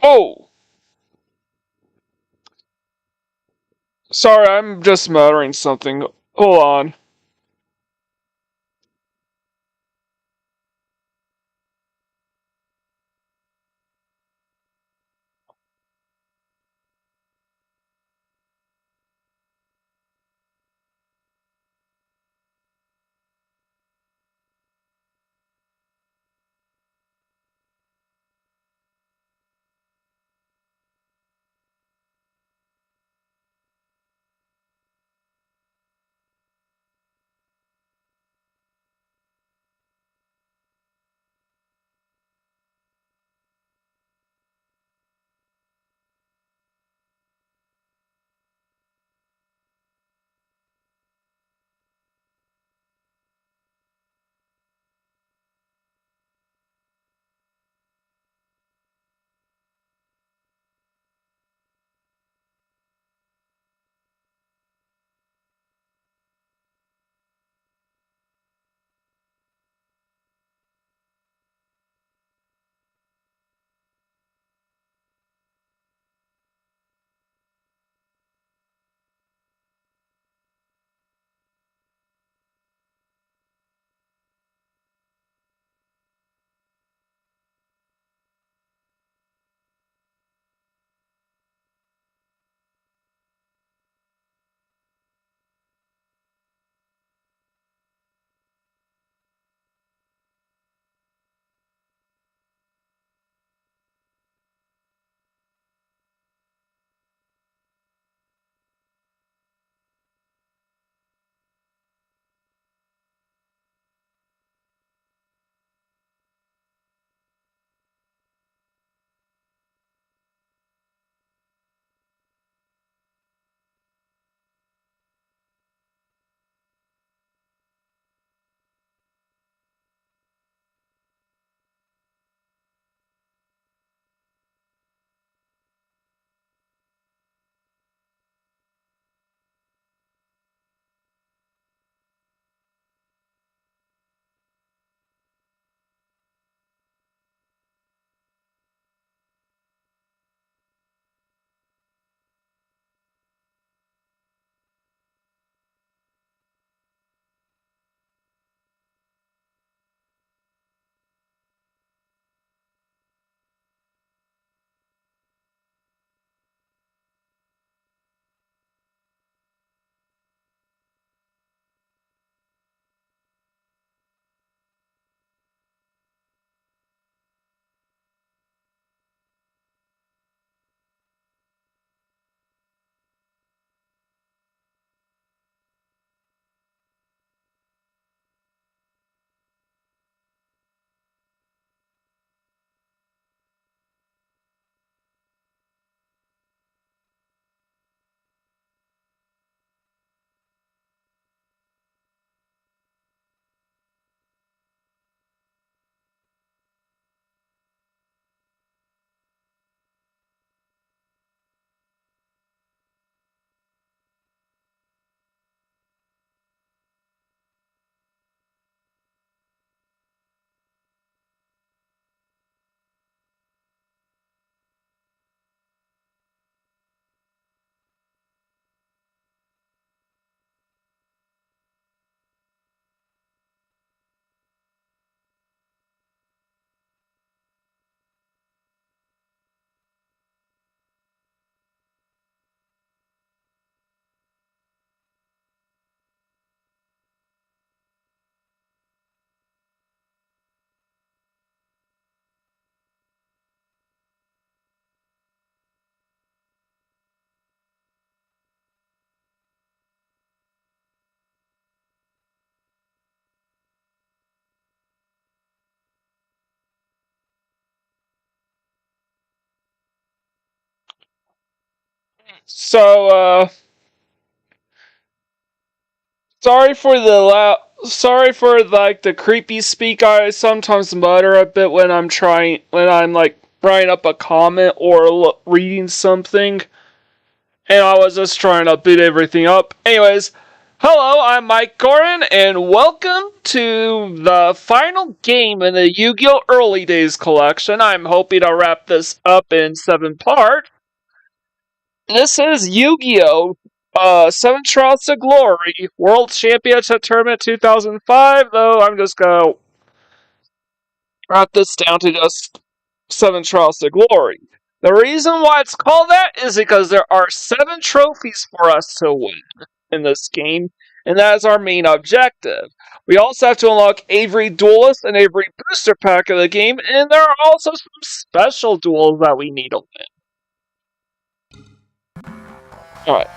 Oh! Sorry, I'm just muttering something. Hold on. So, sorry for like the creepy speak. I sometimes mutter a bit when I'm like writing up a comment or reading something, and I was just trying to beat everything up. Anyways, Hello, I'm Mike Gordon, and welcome to the final game in the Yugioh Early Days Collection. I'm hoping to wrap this up in 7 parts. This is Yu-Gi-Oh! 7 Trials to Glory, World Championship Tournament 2005, though I'm just gonna wrap this down to just 7 Trials to Glory. The reason why it's called that is because there are 7 trophies for us to win in this game, and that is our main objective. We also have to unlock every duelist and every booster pack of the game, and there are also some special duels that we need to win. Alright.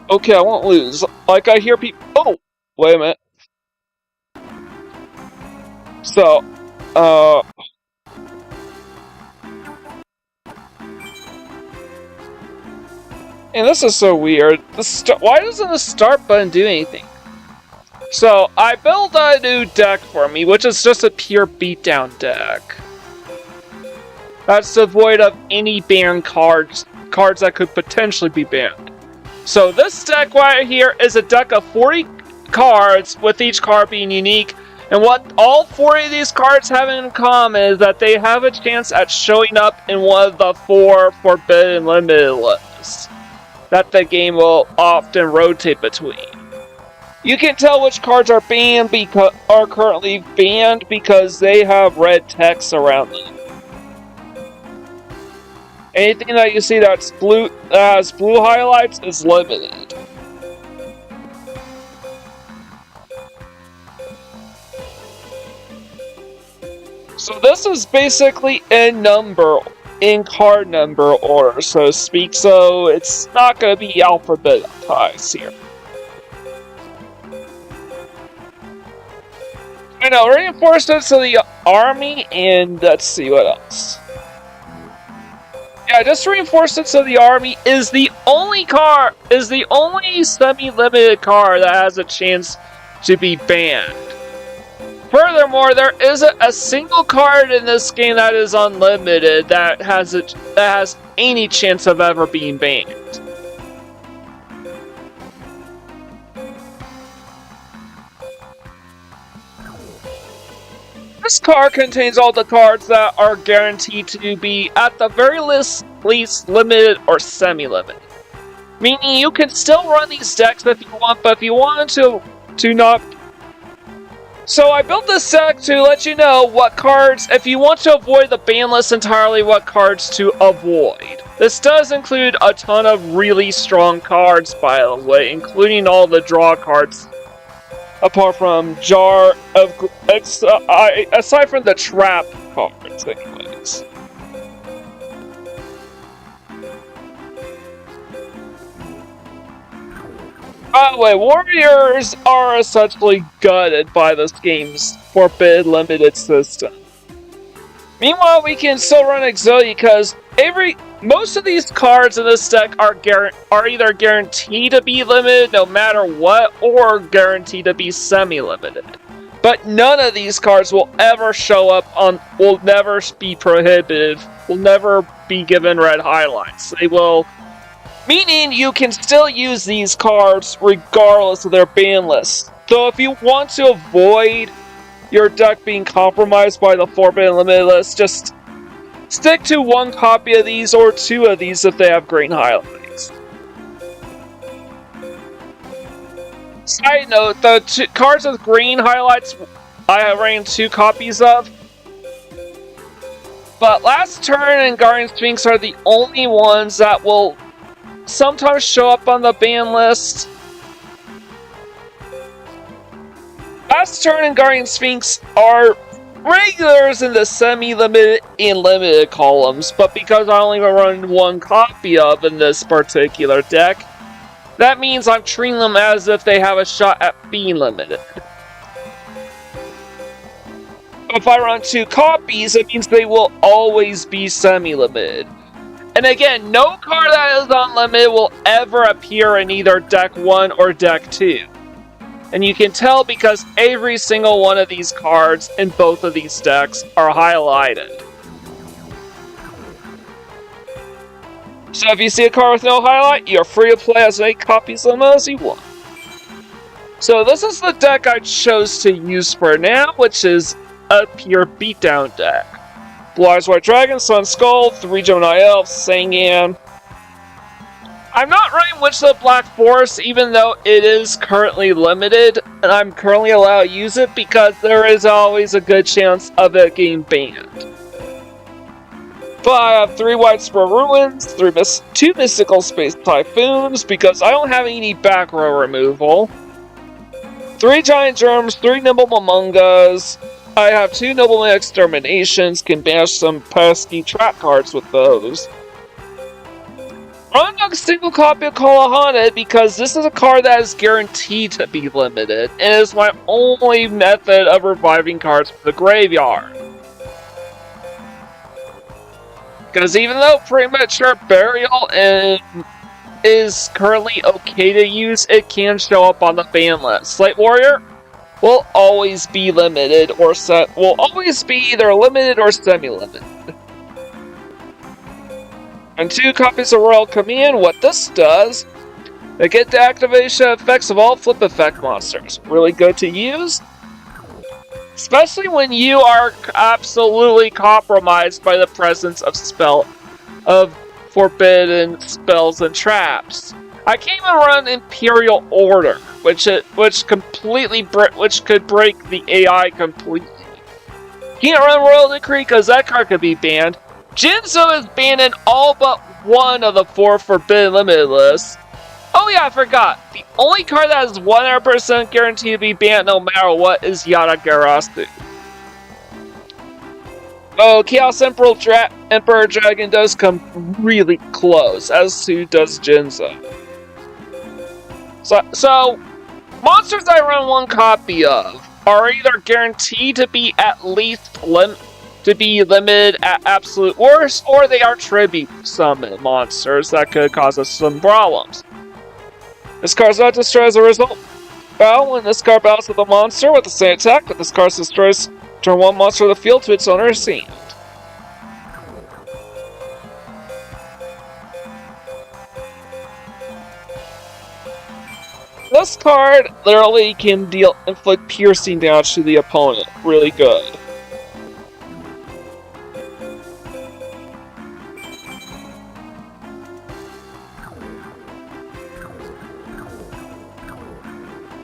Okay, I won't lose. Like, I hear people... Oh! Wait a minute. So, and this is so weird. Why doesn't the start button do anything? So, I built a new deck for me, which is just a pure beatdown deck. That's devoid of any banned cards that could potentially be banned. So this deck right here is a deck of 40 cards, with each card being unique. And what all 40 of these cards have in common is that they have a chance at showing up in one of the 4 Forbidden Limited lists that the game will often rotate between. You can tell which cards are currently banned because they have red text around them. Anything that you see that has blue highlights is limited. So this is basically in card number order, so to speak, so it's not going to be alphabetized here. I know, reinforcements of the army, and let's see what else. Yeah, just reinforcements of the army is the only semi-limited card that has a chance to be banned. Furthermore, there isn't a single card in this game that is unlimited that has any chance of ever being banned. This card contains all the cards that are guaranteed to be, at the very least limited or semi-limited. Meaning you can still run these decks if you want, but if you wanted to not... So I built this deck to let you know what cards, if you want to avoid the ban list entirely, what cards to avoid. This does include a ton of really strong cards, by the way, including all the draw cards. Apart from aside from the trap cards, anyways. By the way, warriors are essentially gutted by this game's Forbidden Limited system. Meanwhile, we can still run Auxiliary because most of these cards in this deck are either guaranteed to be limited no matter what, or guaranteed to be semi-limited. But none of these cards will ever show up will never be prohibited, will never be given red highlights. They will, meaning you can still use these cards regardless of their ban list. So if you want to avoid your deck being compromised by the Forbidden Limited list, just stick to 1 copy of these or 2 of these if they have green highlights. Side note, the cards with green highlights I ran 2 copies of. But Last Turn and Guardian Sphinx are the only ones that will sometimes show up on the ban list. Last Turn and Guardian Sphinx are regulars in the semi-limited and limited columns, but because I only run 1 copy of in this particular deck, that means I'm treating them as if they have a shot at being limited. If I run 2 copies, it means they will always be semi-limited. And again, no card that is unlimited will ever appear in either Deck 1 or Deck 2. And you can tell because every single one of these cards in both of these decks are highlighted. So if you see a card with no highlight, you're free to play as many copies of them as you want. So this is the deck I chose to use for now, which is a pure beatdown deck. Blue Eyes White Dragon, Sun Skull, 3 Gemini Elves, Sangan. I'm not running Witch of the Black Forest, even though it is currently limited, and I'm currently allowed to use it because there is always a good chance of it getting banned. But I have 3 Widespread Ruins, 2 Mystical Space Typhoons, because I don't have any back row removal. 3 Giant Germs, 3 Nimble Momongas. I have 2 Nobleman Exterminations, can banish some pesky trap cards with those. I'm not a single copy of Kalahana because this is a card that is guaranteed to be limited, and it is my only method of reviving cards from the graveyard. Because even though Premature Burial is currently okay to use, it can show up on the ban list. Slate Warrior will always be limited or will always be either limited or semi-limited. And 2 copies of Royal Command. What this does, they get the activation effects of all flip effect monsters. Really good to use, especially when you are absolutely compromised by the presence of forbidden spells and traps. I can't even run Imperial Order, which could break the AI completely. Can't run Royal Decree because that card could be banned. Jinzo is banned in all but 1 of the 4 forbidden limited lists. Oh yeah, I forgot. The only card that is 100% guaranteed to be banned no matter what is Yadagarasu. Oh, Chaos Emperor Dragon does come really close, as too does Jinzo. So monsters I run 1 copy of are either guaranteed to be at least limited at absolute worst, or they are tribute summon monsters that could cause us some problems. This card's not destroyed as a result. Well, when this card battles with a monster with the same attack, but this card destroys turn 1 monster of the field to its owner's hand. This card literally can inflict piercing damage to the opponent. Really good.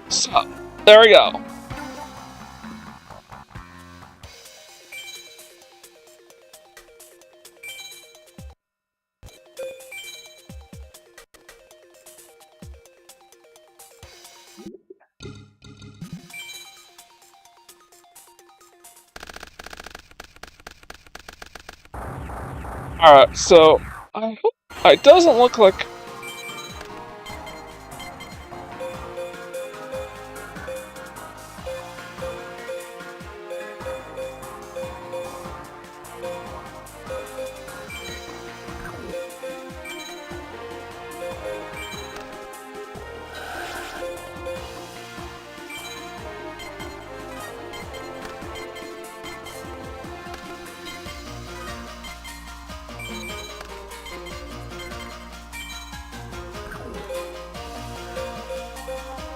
So, there we go. Alright, so I hope it doesn't look like.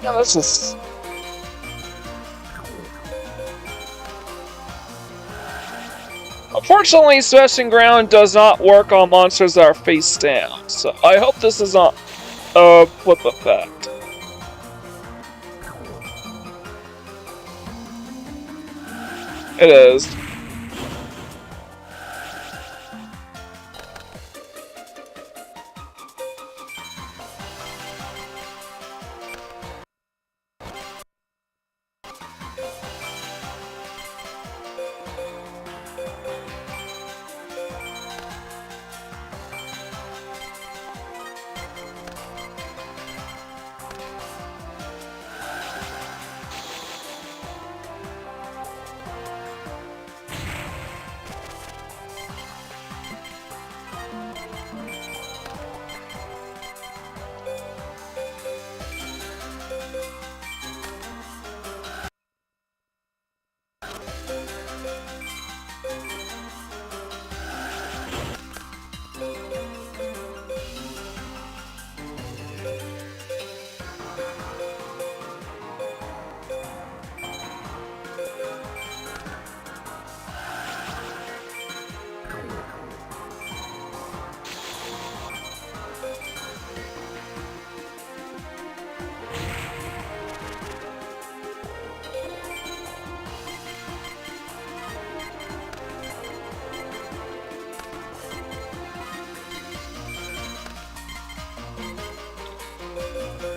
Yeah, this is. Unfortunately, Smashing Ground does not work on monsters that are face down, so I hope this is not a flip effect. It is.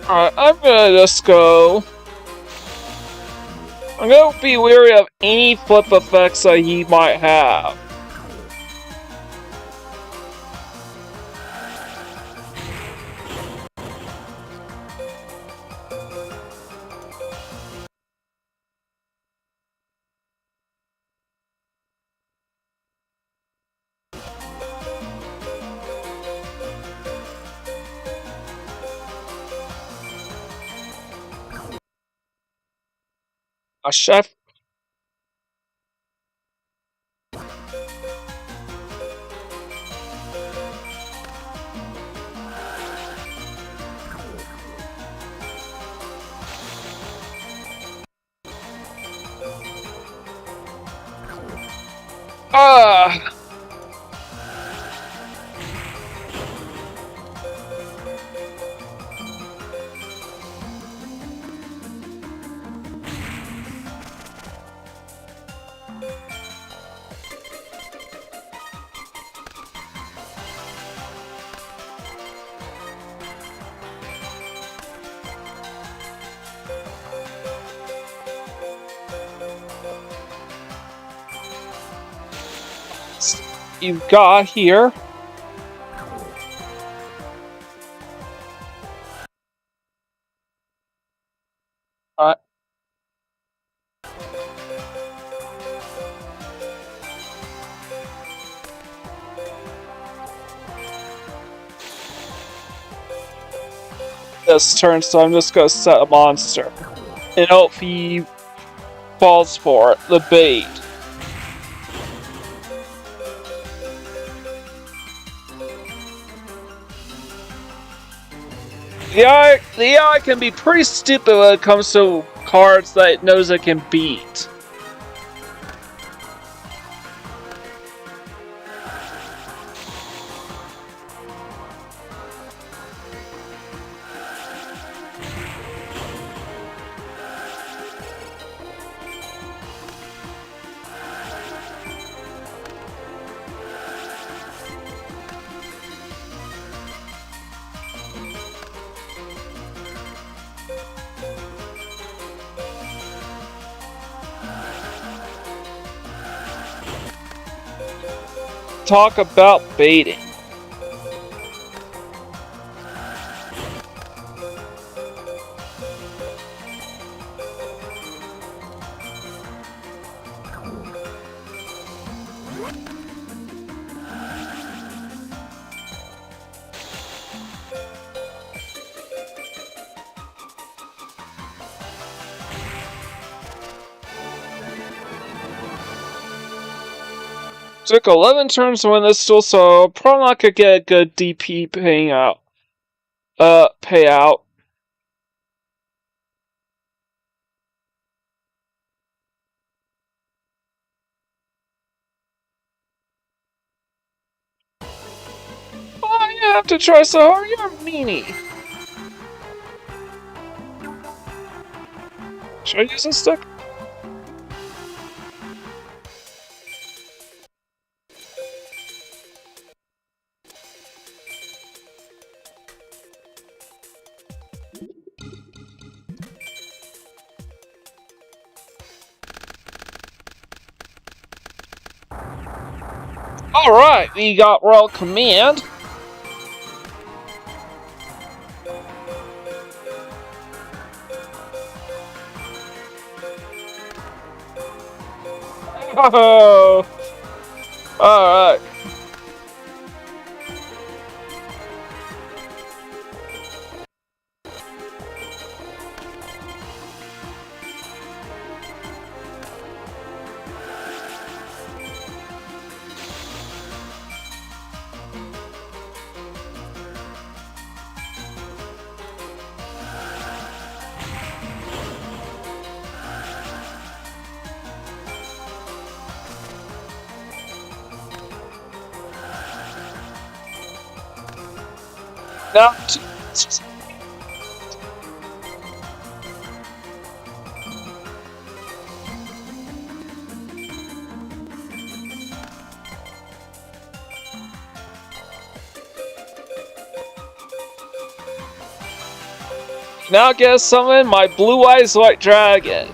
Alright, I'm gonna just go. I'm gonna be wary of any flip effects that he might have. A chef. Ah! You've got here. This turn, so I'm just gonna set a monster. And hope he falls for it, the bait. The AI can be pretty stupid when it comes to cards that it knows it can beat. Talk about baiting. Took 11 turns to win this duel, so probably not gonna get a good DP payout. Payout. Oh, you have to try so hard. You're a meanie. Should I use this stick? Alright, we got Royal Command. Oh! Alright. Now, Now get to summon my Blue Eyes White Dragon.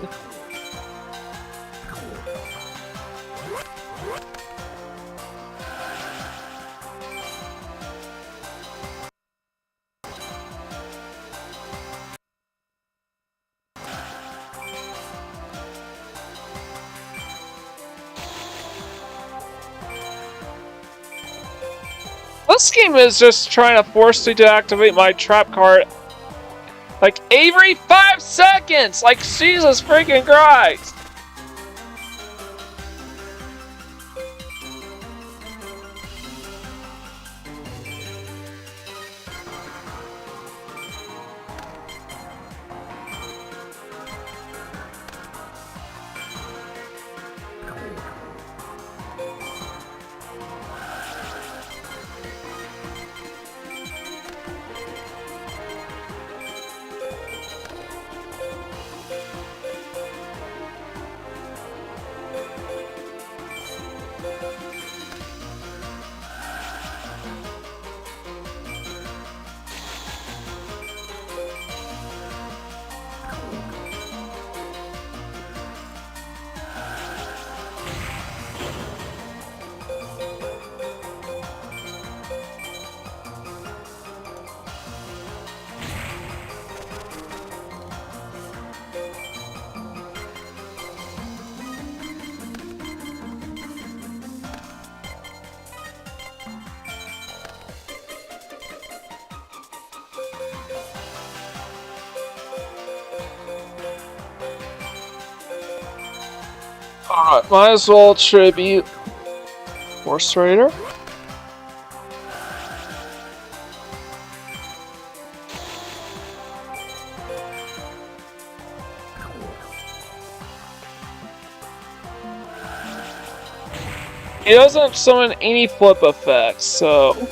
This game is just trying to force me to activate my trap card like every 5 seconds! Like, Jesus freaking Christ! Alright, might as well tribute Force Raider. He doesn't summon any flip effects, so...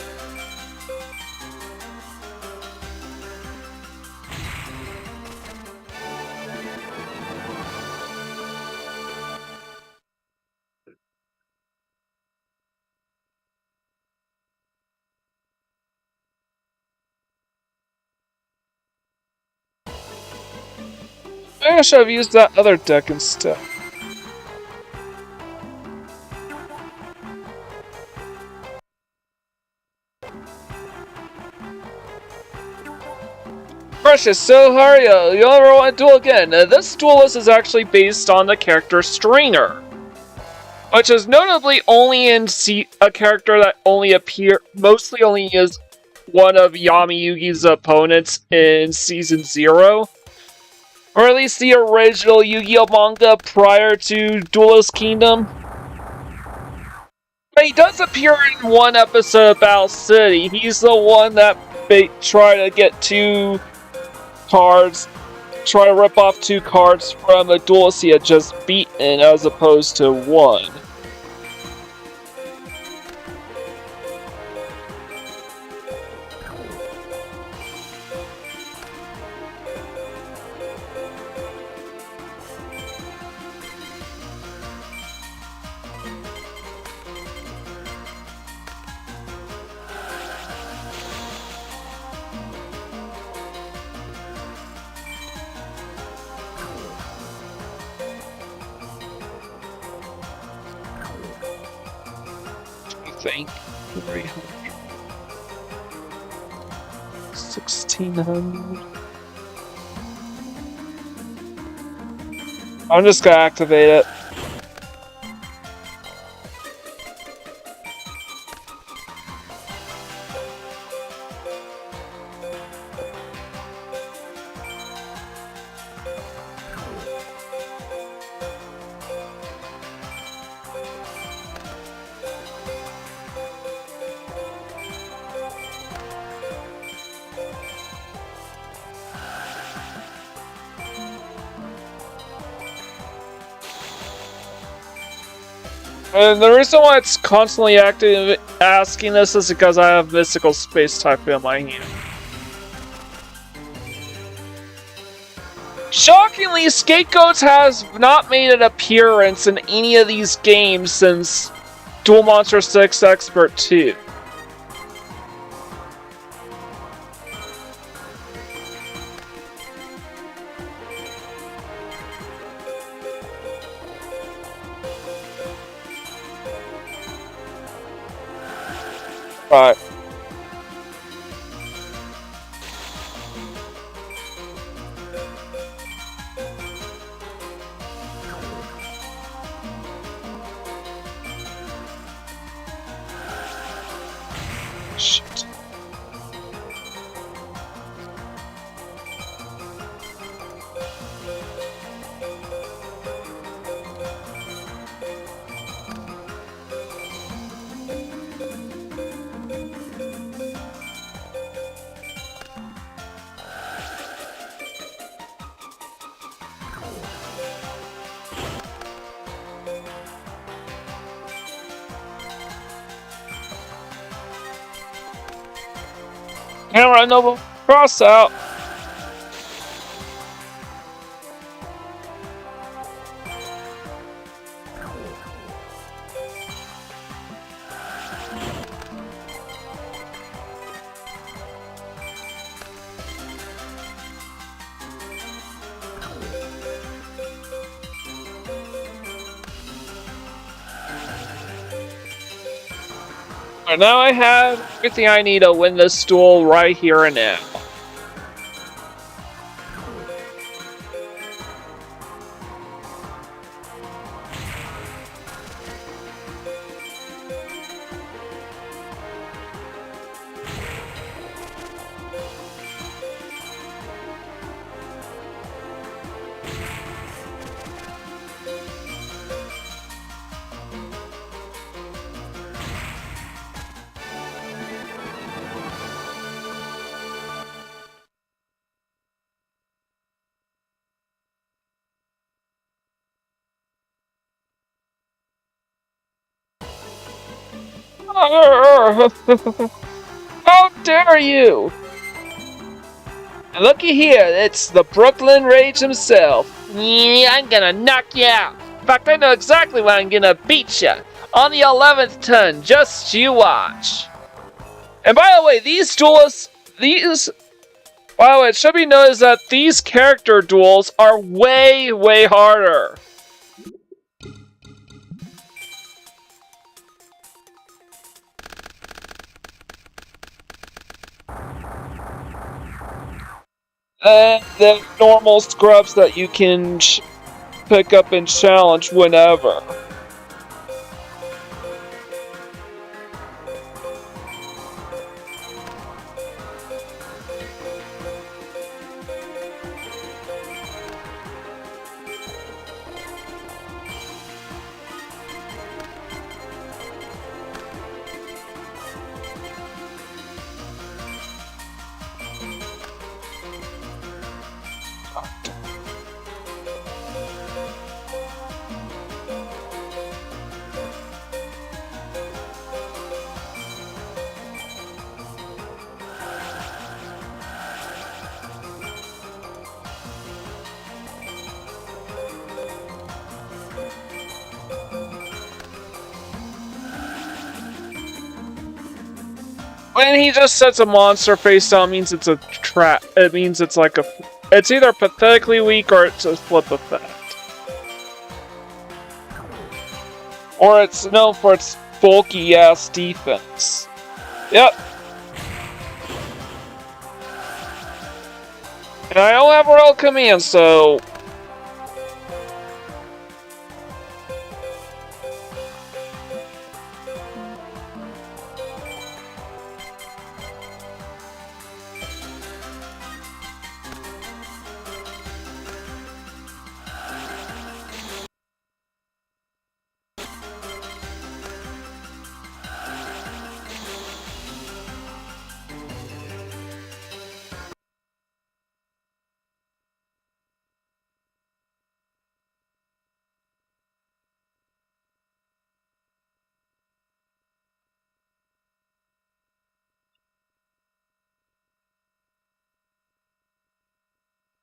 Maybe I should have used that other deck instead. Precious, so Hario, you ever want to duel again? This duelist is actually based on the character Stringer, which is notably only in a character that mostly only is one of Yami Yugi's opponents in Season 0. Or at least the original Yu-Gi-Oh! Manga prior to Duelist Kingdom. But he does appear in one episode of Battle City. He's the one that try to rip off 2 cards from a duelist he had just beaten as opposed to 1. Think 300, 1600. I'm just gonna activate it. And the reason why it's constantly asking this is because I have Mystical Space Type in my hand. Shockingly, Scapegoats has not made an appearance in any of these games since Duel Monster 6 Expert 2. Right. Shit. Camera Noble, cross out. And now I have everything I need to win this duel right here and now. How dare you! And looky here, it's the Brooklyn Rage himself. Yeah, I'm gonna knock you out. In fact, I know exactly when I'm gonna beat you. On the 11th turn, just you watch. And by the way, these duelists, by the way, it should be noticed that these character duels are way, way harder. And the normal scrubs that you can pick up and challenge whenever. When he just sets a monster face down, it means it's a trap. It means it's like it's either pathetically weak or it's a flip effect. Or it's known for its bulky ass defense. Yep. And I don't have royal command, so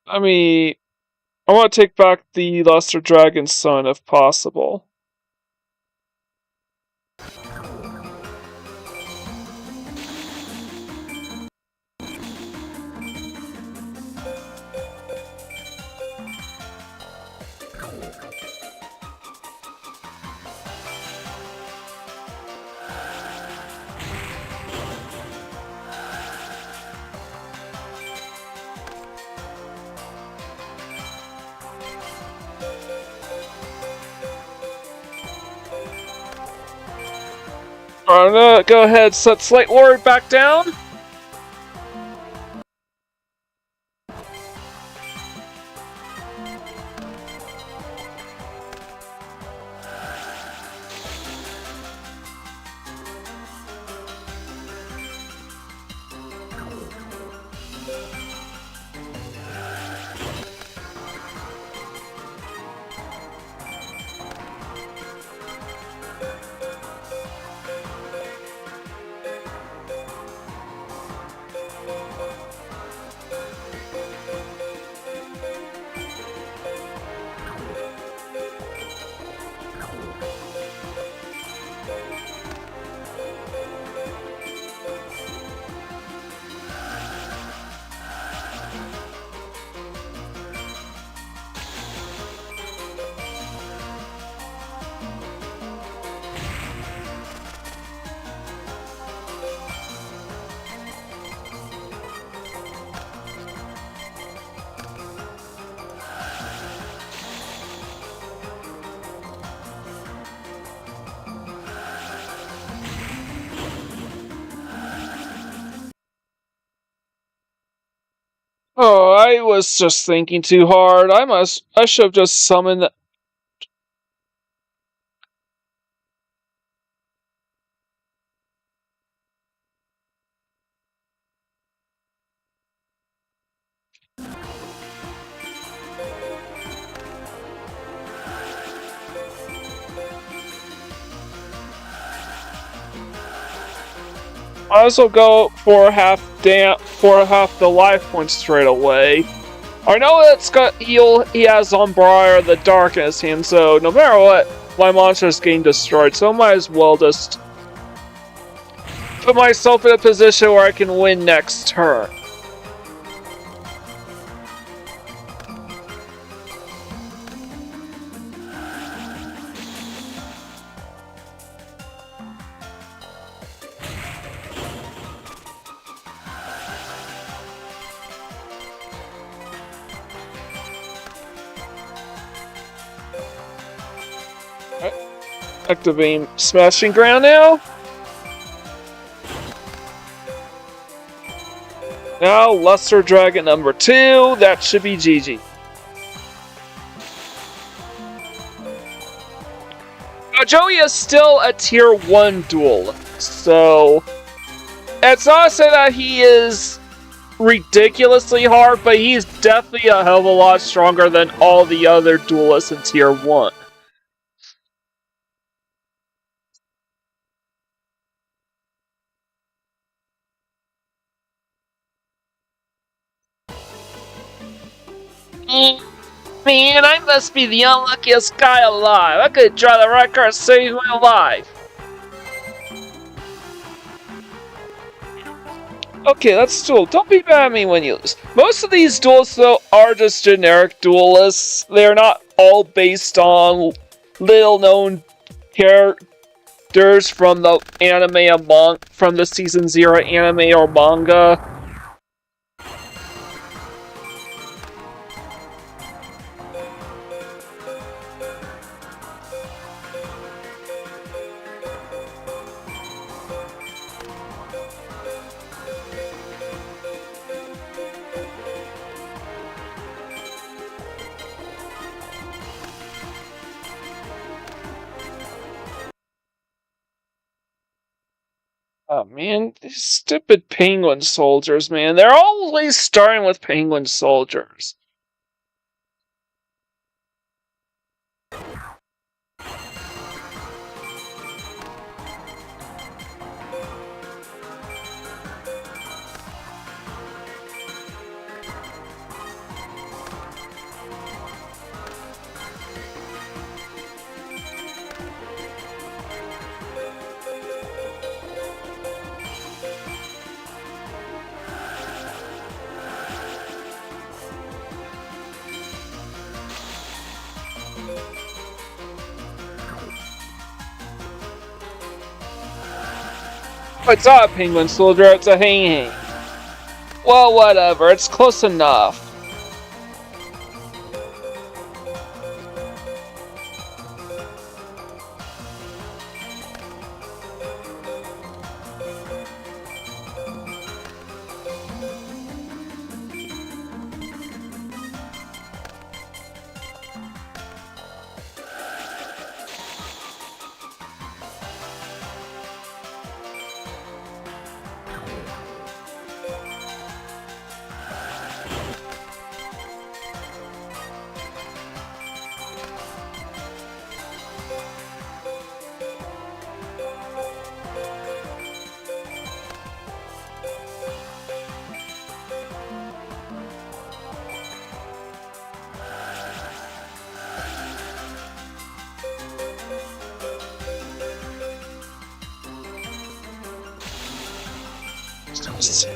I mean, I want to take back the Luster Dragon's son if possible. I'm gonna go ahead and set Slate Ward back down. Oh, I was just thinking too hard. I should have just summoned. I also go for half the life points straight away. I know it's got he has Umbra or the Dark in his hand, so no matter what, my monster's getting destroyed, so I might as well just put myself in a position where I can win next turn. Activating Smashing Ground now. Now, Luster Dragon number 2. That should be GG. Now, Joey is still a tier 1 duelist, so it's not to say that he is ridiculously hard, but he's definitely a hell of a lot stronger than all the other duelists in tier 1. Man, I must be the unluckiest guy alive. I could draw the right card to save my life. Okay, let's duel. Don't be mad at me when you lose. Most of these duelists, though, are just generic duelists. They're not all based on little-known characters from the anime from the Season 0 anime or manga. Oh man, these stupid penguin soldiers, man. They're always starting with penguin soldiers. It's not a penguin soldier, it's a hang-hang. Well, whatever, it's close enough.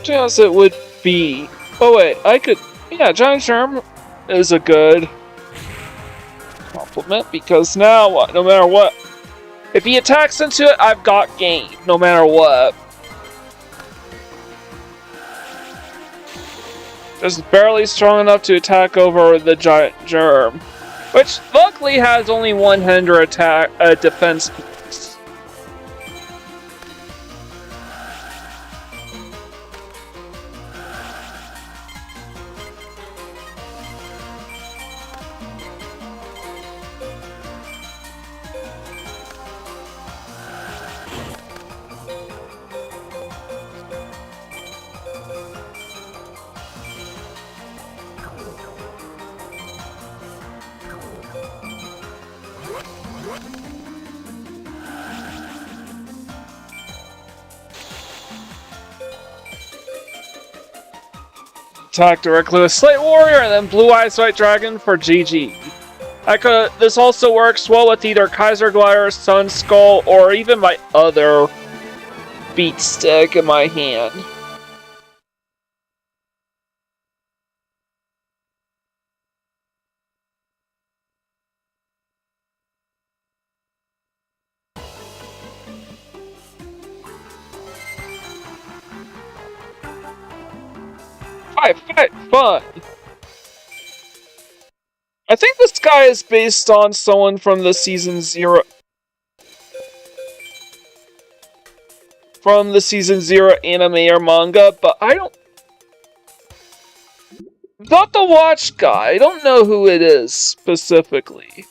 As it would be. Oh wait, I could. Yeah, Giant Germ is a good compliment because now what? No matter what, if he attacks into it, I've got game. No matter what. Just barely strong enough to attack over the Giant Germ, which luckily has only 100 attack defense points. Attack directly with Slate Warrior and then Blue Eyes White Dragon for GG. This also works well with either Kaiser Glider, Sun Skull, or even my other beat stick in my hand. Fight, fun! I think this guy is based on someone from the Season 0 anime or manga, but I don't... Not the watch guy, I don't know who it is specifically.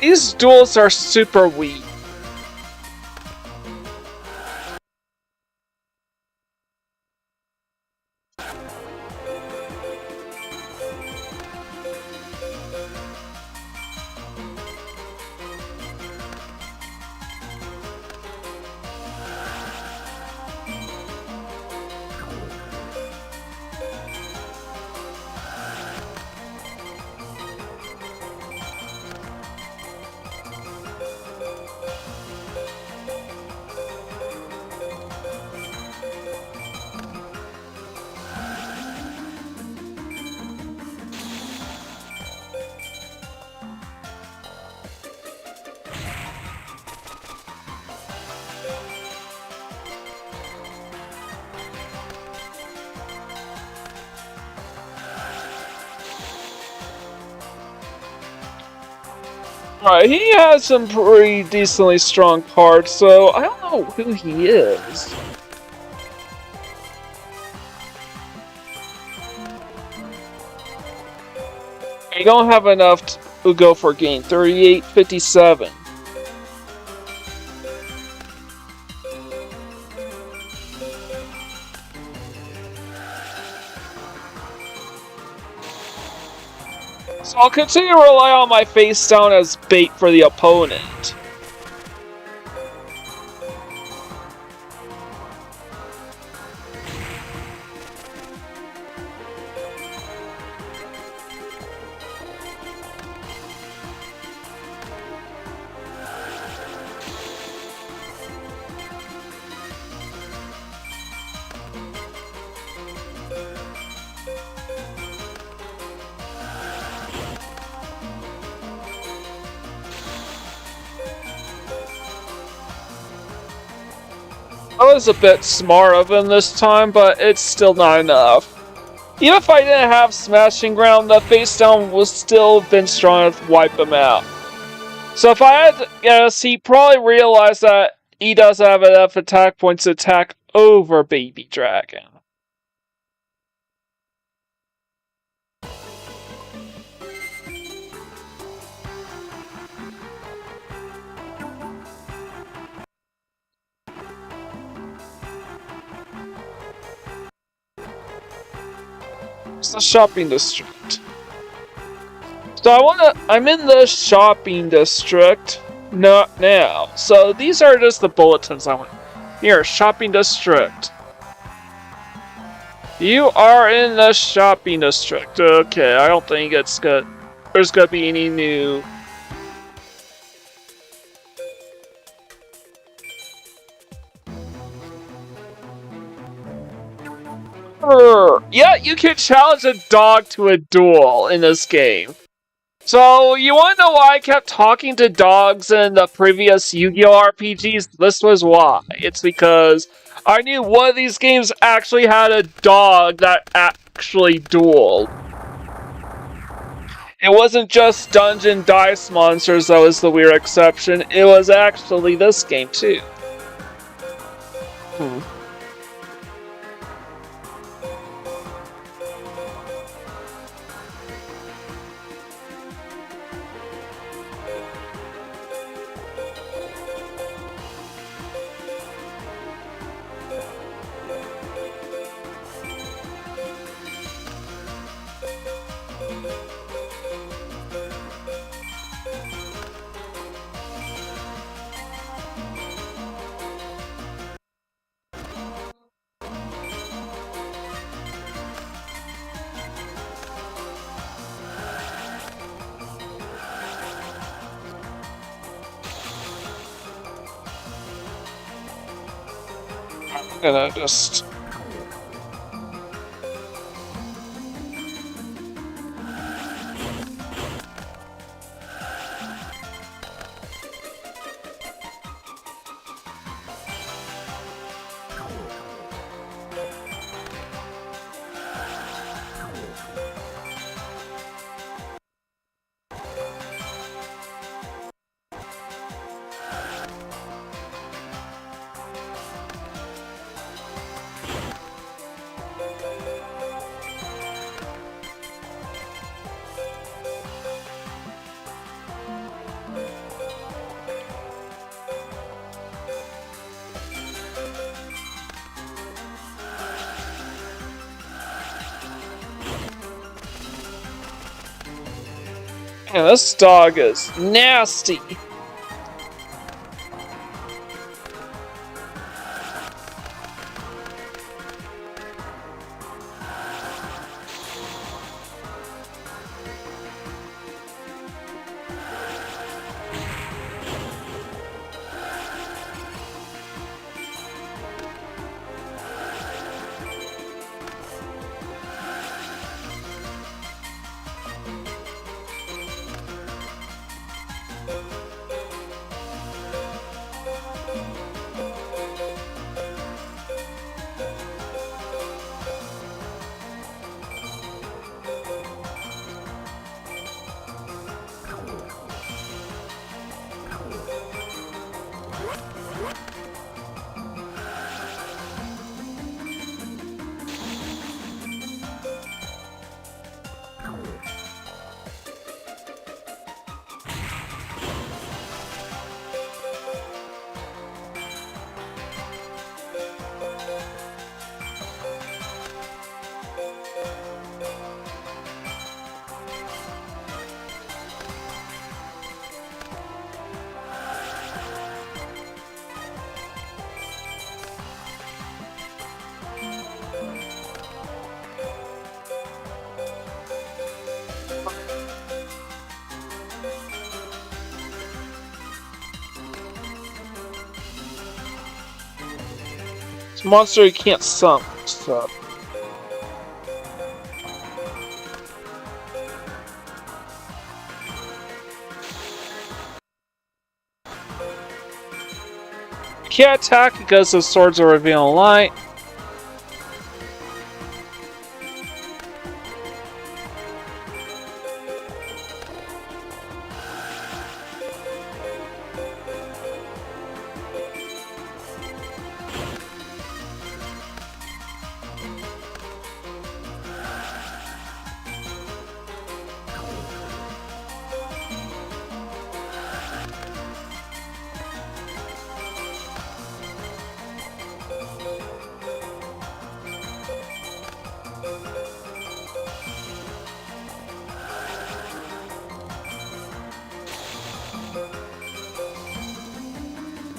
These duels are super weak. Alright, he has some pretty decently strong cards, so I don't know who he is. You don't have enough to go for game. 38-57. So I'll continue to rely on my face down as bait for the opponent. I was a bit smart of him this time, but it's still not enough. Even if I didn't have Smashing Ground, the face down would still have been strong enough to wipe him out. So if I had to guess, he probably realized that he doesn't have enough attack points to attack over Baby Dragon. It's the shopping district. So I'm in the shopping district not now. So these are just the bulletins I want. Here, shopping district. You are in the shopping district. Okay, I don't think it's good. There's gonna be any new. Yeah, you can challenge a dog to a duel in this game. So, you wanna know why I kept talking to dogs in the previous Yu-Gi-Oh! RPGs? This was why. It's because I knew one of these games actually had a dog that actually dueled. It wasn't just Dungeon Dice Monsters that was the weird exception, it was actually this game too. I'm gonna just... Man, this dog is nasty. It's a monster you can't summon, so... You can't attack because the swords are revealing light.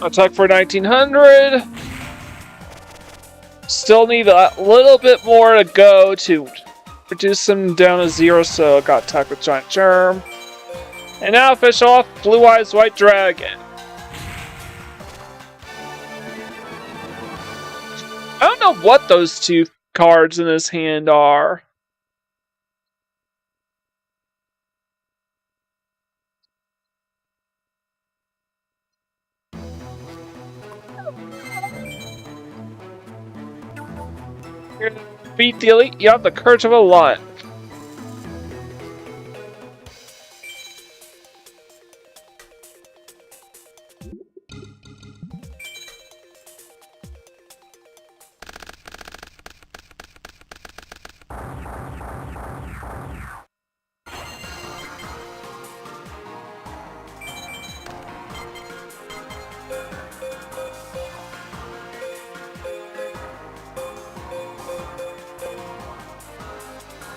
Attack for 1900. Still need a little bit more to go to reduce them down to 0, so I got attack with Giant Germ. And now finish off Blue Eyes White Dragon. I don't know what those two cards in his hand are. Beat the elite, you have the courage of a lion.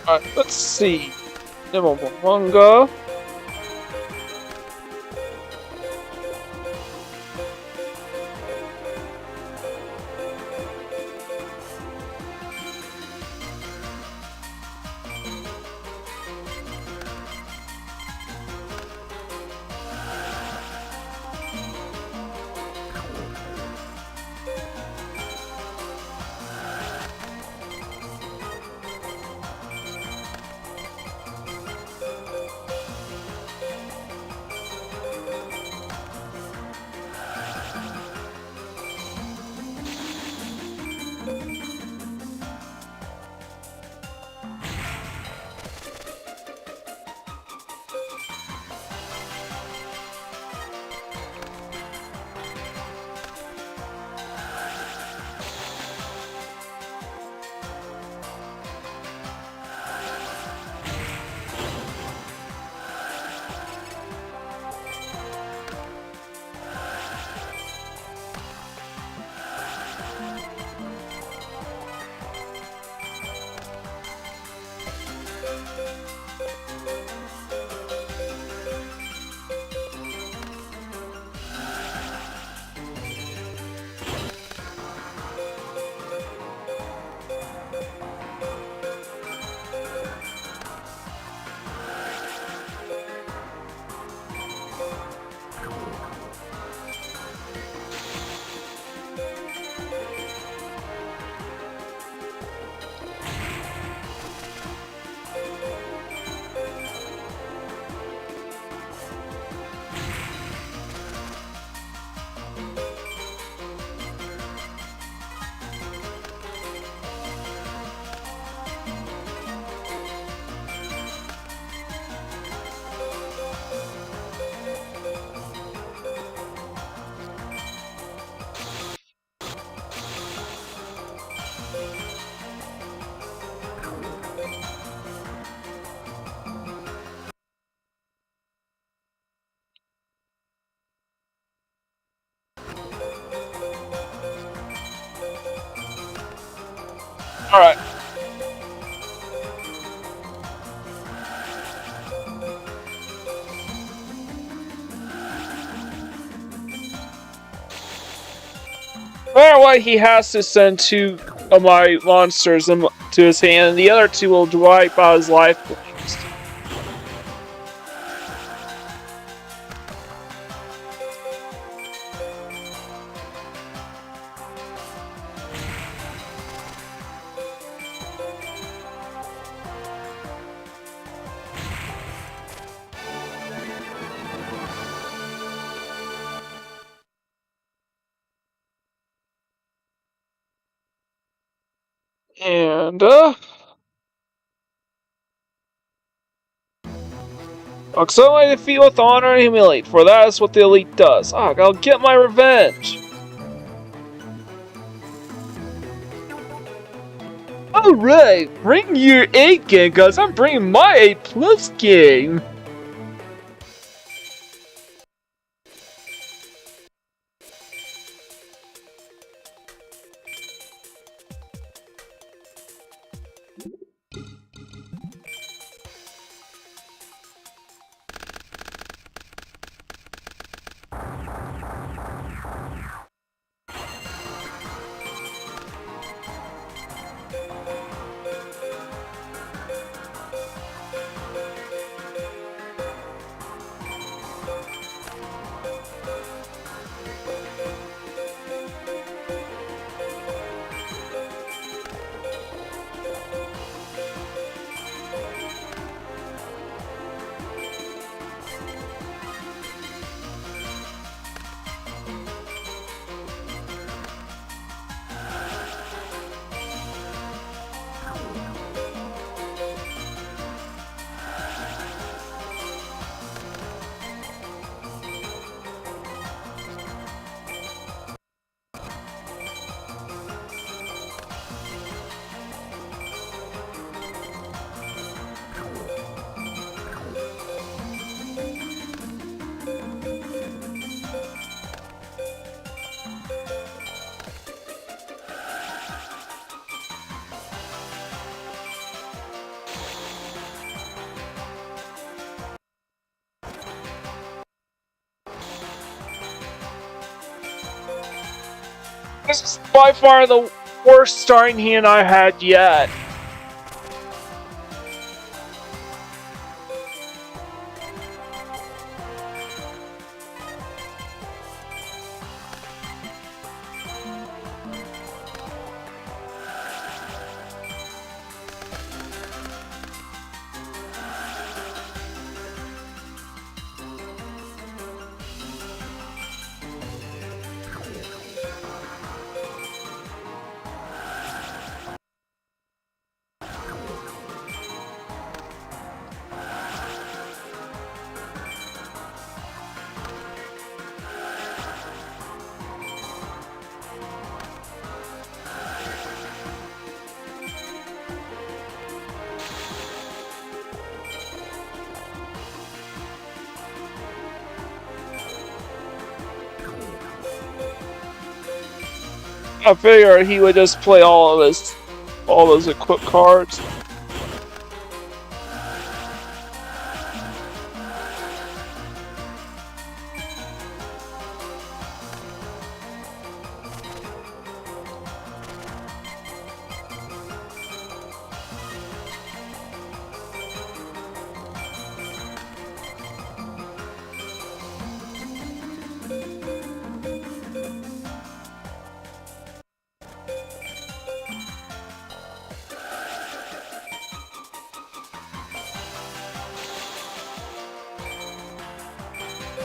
Alright, let's see. Nimble. Alright. No matter what, he has to send two of my monsters to his hand, and the other two will wipe out his life points. And, accept my defeat with honor and humiliate, for that is what the elite does. I'll get my revenge! Alright, bring your 8 game, cause I'm bringing my 8 plus game! This is by far the worst starting hand I had yet. I figured he would just play all those equipped cards.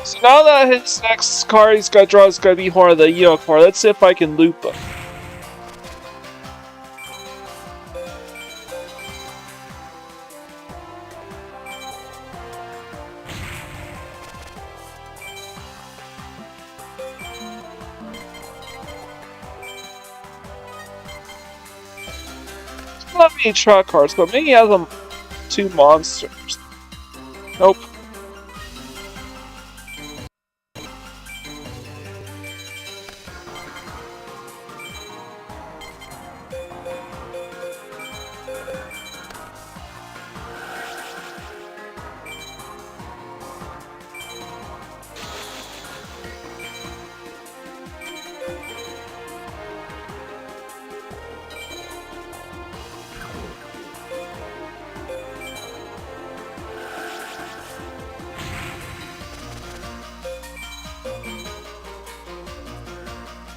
So now that his next card he's got to draw is going to be more of the Yugioh card, let's see if I can loop him. Not many truck cards, but maybe he has them 2 monsters. Nope.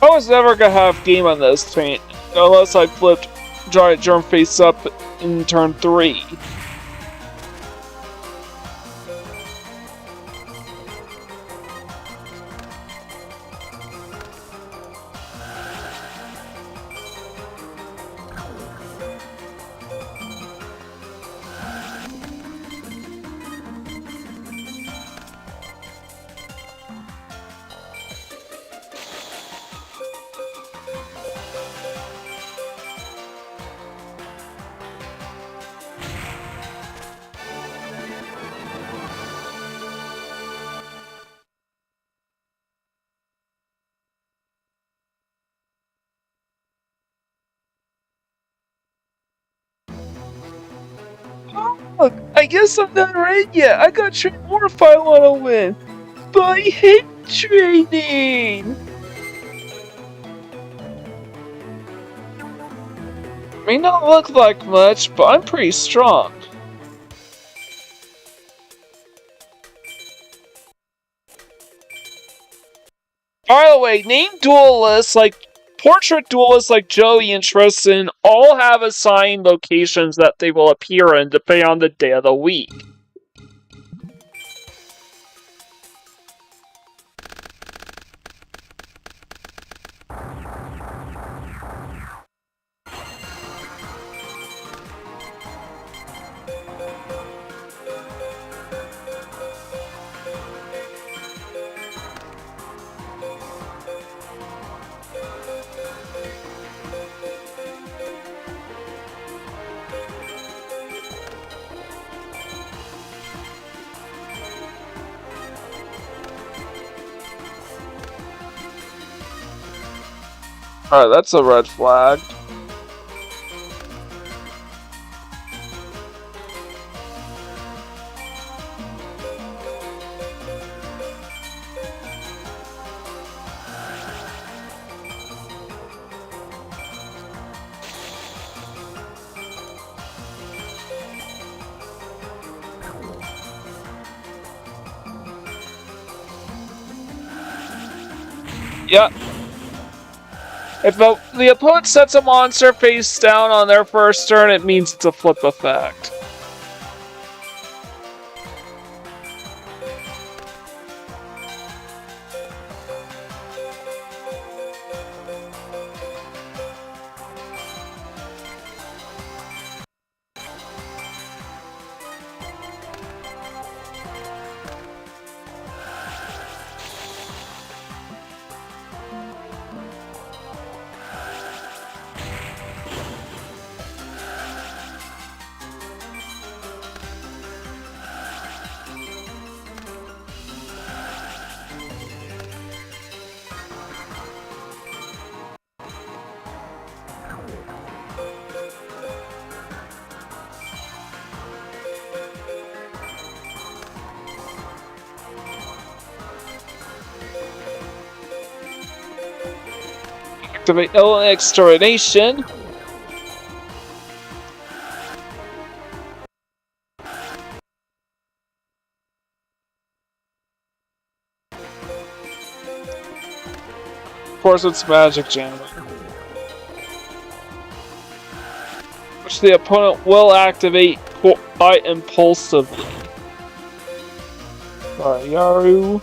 I was never gonna have game on this paint unless I flipped Giant Germ face up in turn 3. Look, I guess I'm not ready yet. I gotta train more if I wanna win. But I hate training! May not look like much, but I'm pretty strong. By the way, name duelists like portrait duelists like Joey and Tristan all have assigned locations that they will appear in depending on the day of the week. Alright, that's a red flag. Yep. If the opponent sets a monster face down on their first turn, it means it's a flip effect. Activate Extermination. Of course, it's magic jamming, which the opponent will activate quite impulsively. Yaru.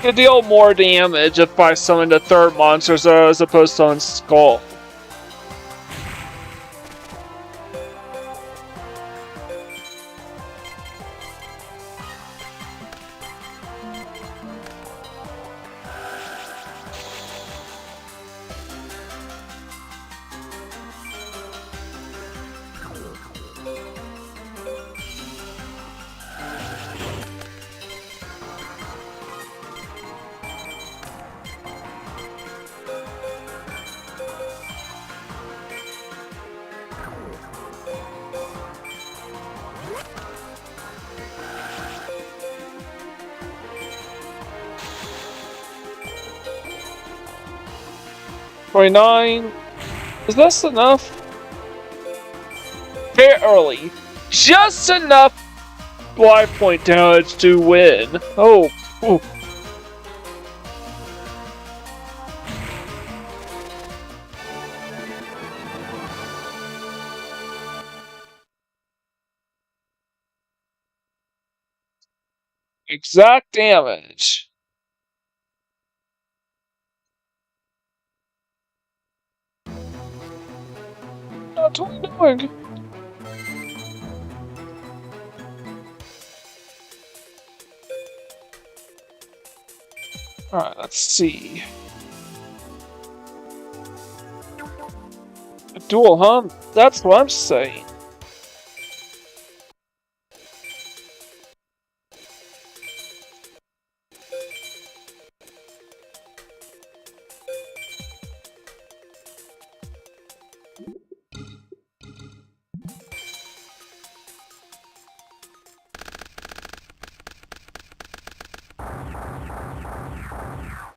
Could deal more damage if I summon the third monster as opposed to on Skull. $29. Is this enough? Very early. Just enough life point damage to win. Oh. Ooh. Exact damage. What's he doing? Alright, let's see. A duel, huh? That's what I'm saying.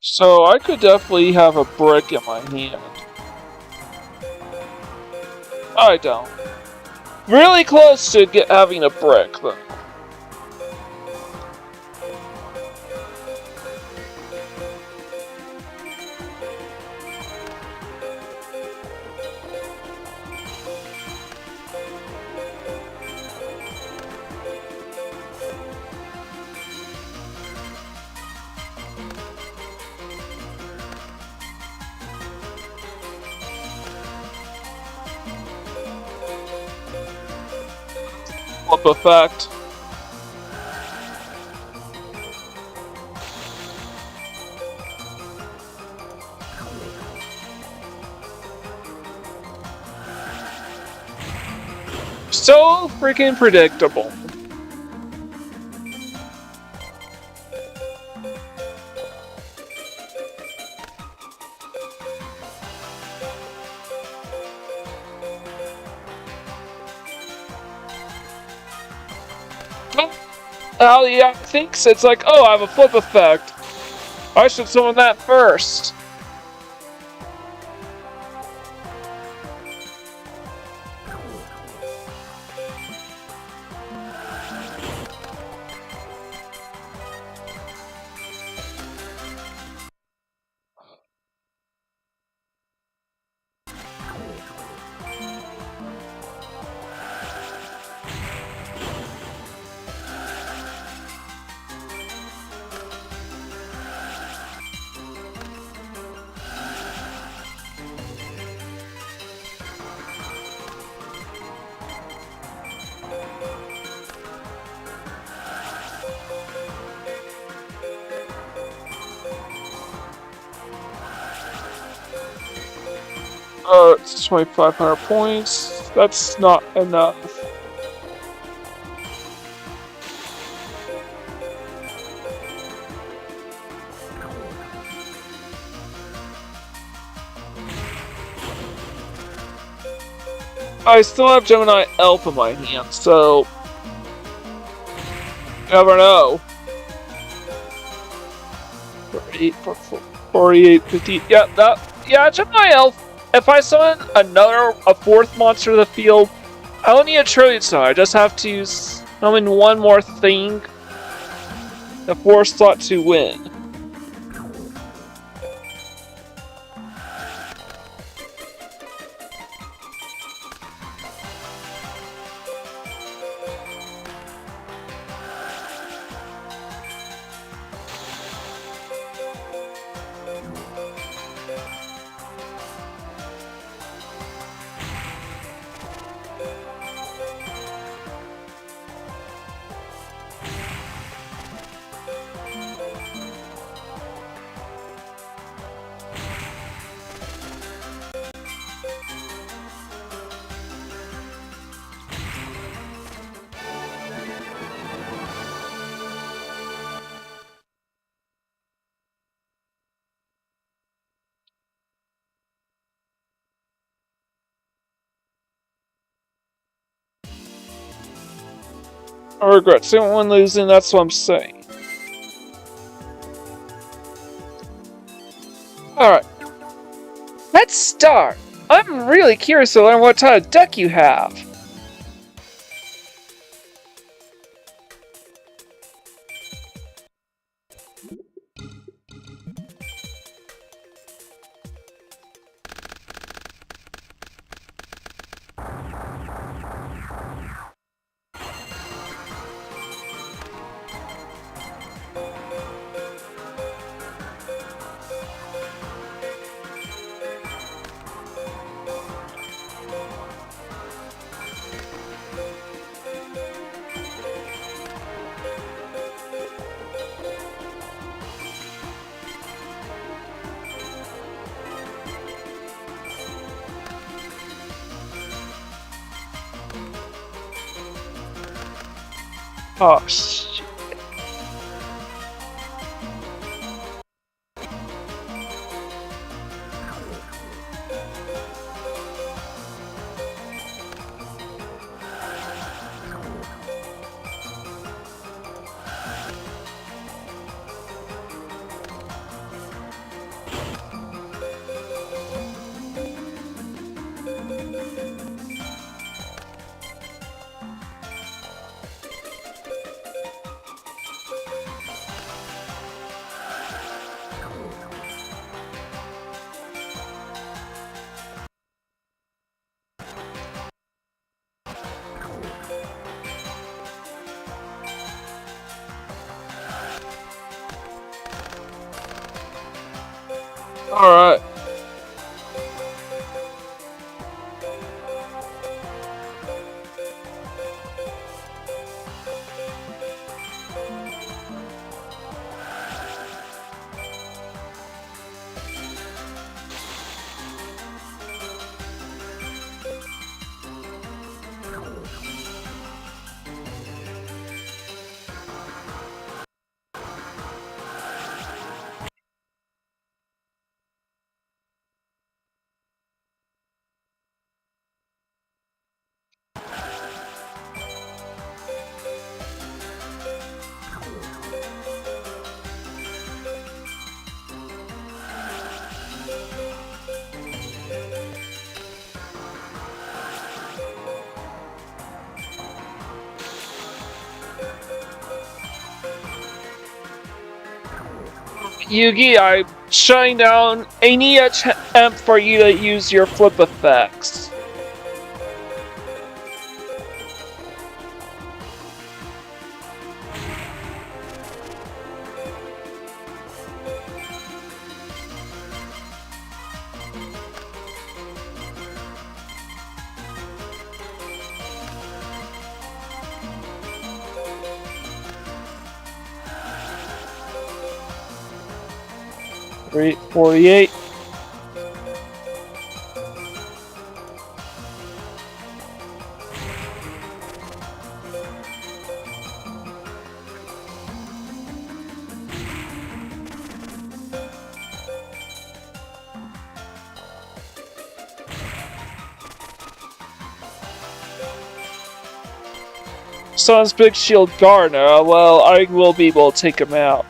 So I could definitely have a brick in my hand. I don't. Really close to having a brick, though. Flip effect. So freaking predictable. Yeah, thinks it's like, oh, I have a flip effect. I should summon that first. It's 2,500 points. That's not enough. I still have Gemini Elf in my hand, so you never know. 48, 48, 50. Yeah, Gemini Elf. If I summon a fourth monster to the field, I don't need a Trillion Star. I just have to summon one more thing. The 4th slot to win. I regret someone losing, that's what I'm saying. Alright. Let's start! I'm really curious to learn what type of deck you have. Oh, shit. Alright. Yugi, I'm shutting down any attempt for you to use your flip effects. Great, 48. Sun's Big Shield Gardener, well, I will be able to take him out.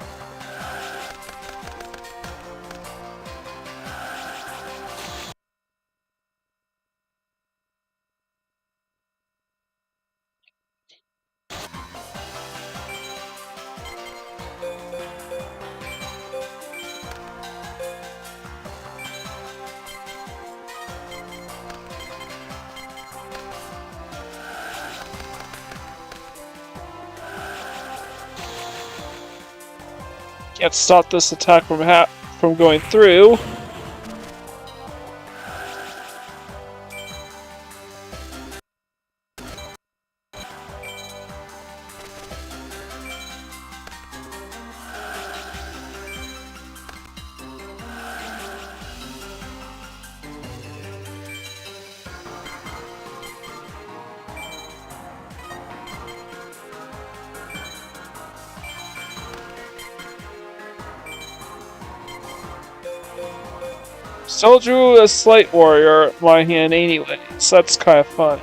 Can't stop this attack from going through. Still drew a Slight Warrior in my hand anyway, so that's kind of fun.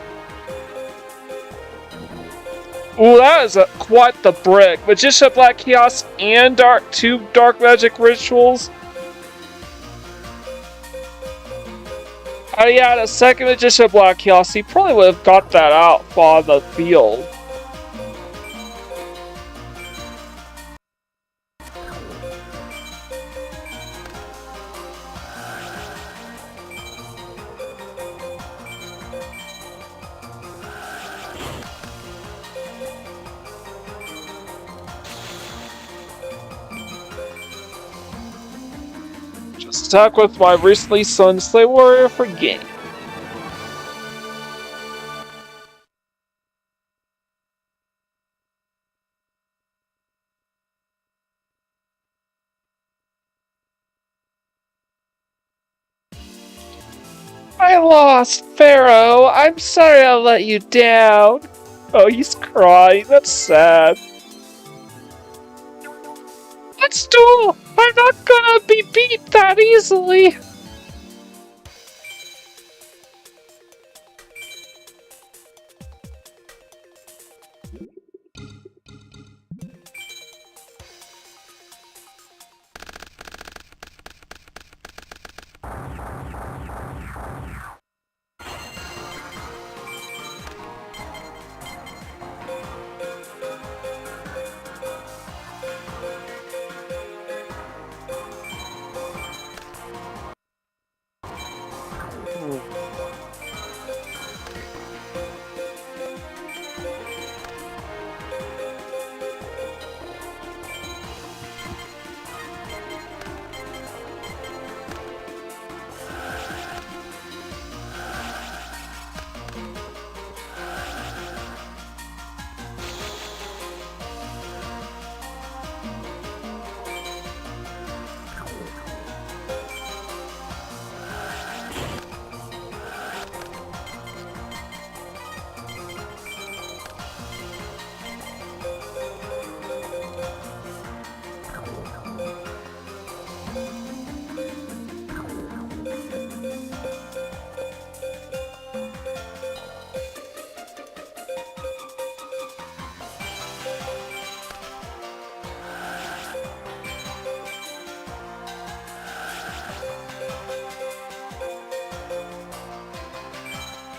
Ooh, that is quite the brick. Magician Black Chaos and two Dark Magic Rituals. Had he had a second Magician Black Chaos, he probably would have got that out on the field. Just attack with my recently Sun Slay Warrior for game. I lost, Pharaoh. I'm sorry I let you down. Oh, he's crying. That's sad. Let's duel! I'm not gonna be beat that easily!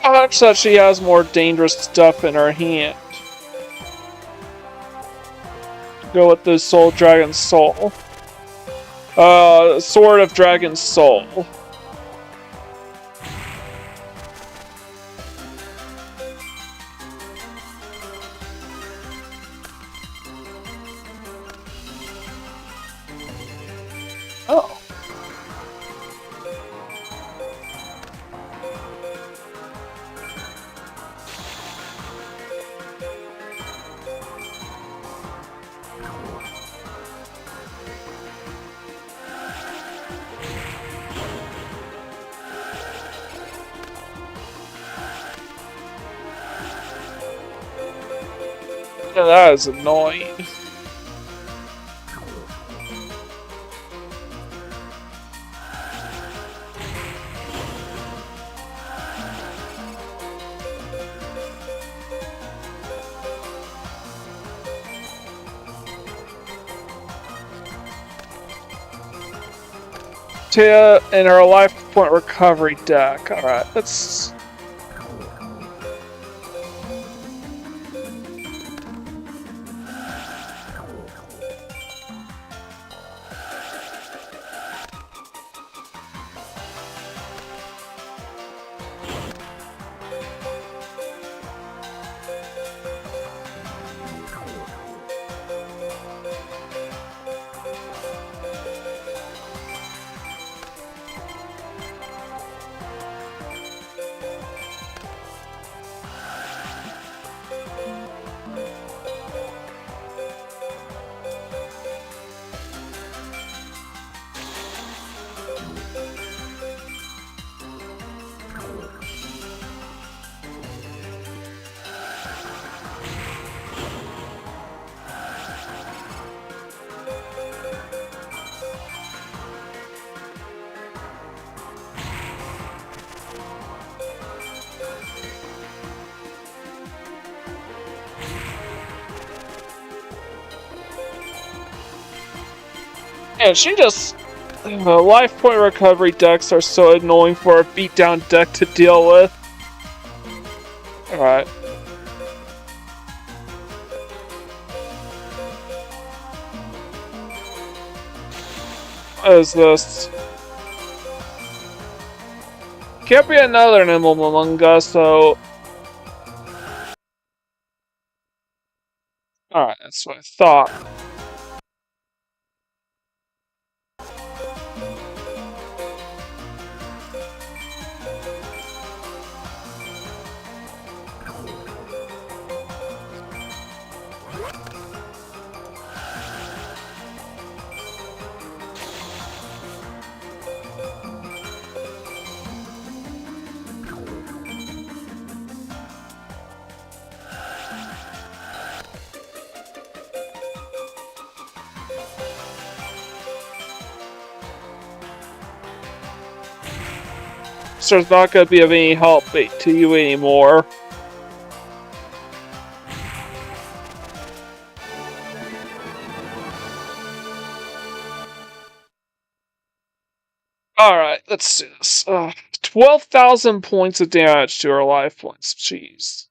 Perhaps that she has more dangerous stuff in her hand. Go with the Soul Dragon's Soul. Sword of Dragon Soul. Oh. Yeah, that is annoying. Tia in our life point recovery deck. Alright, let's. And she just. Life point recovery decks are so annoying for a beatdown deck to deal with. Alright. What is this? Can't be another Nimble among us, so. Alright, that's what I thought. So there's not going to be of any help to you anymore. Alright, let's do this. 12,000 points of damage to our life points. Jeez.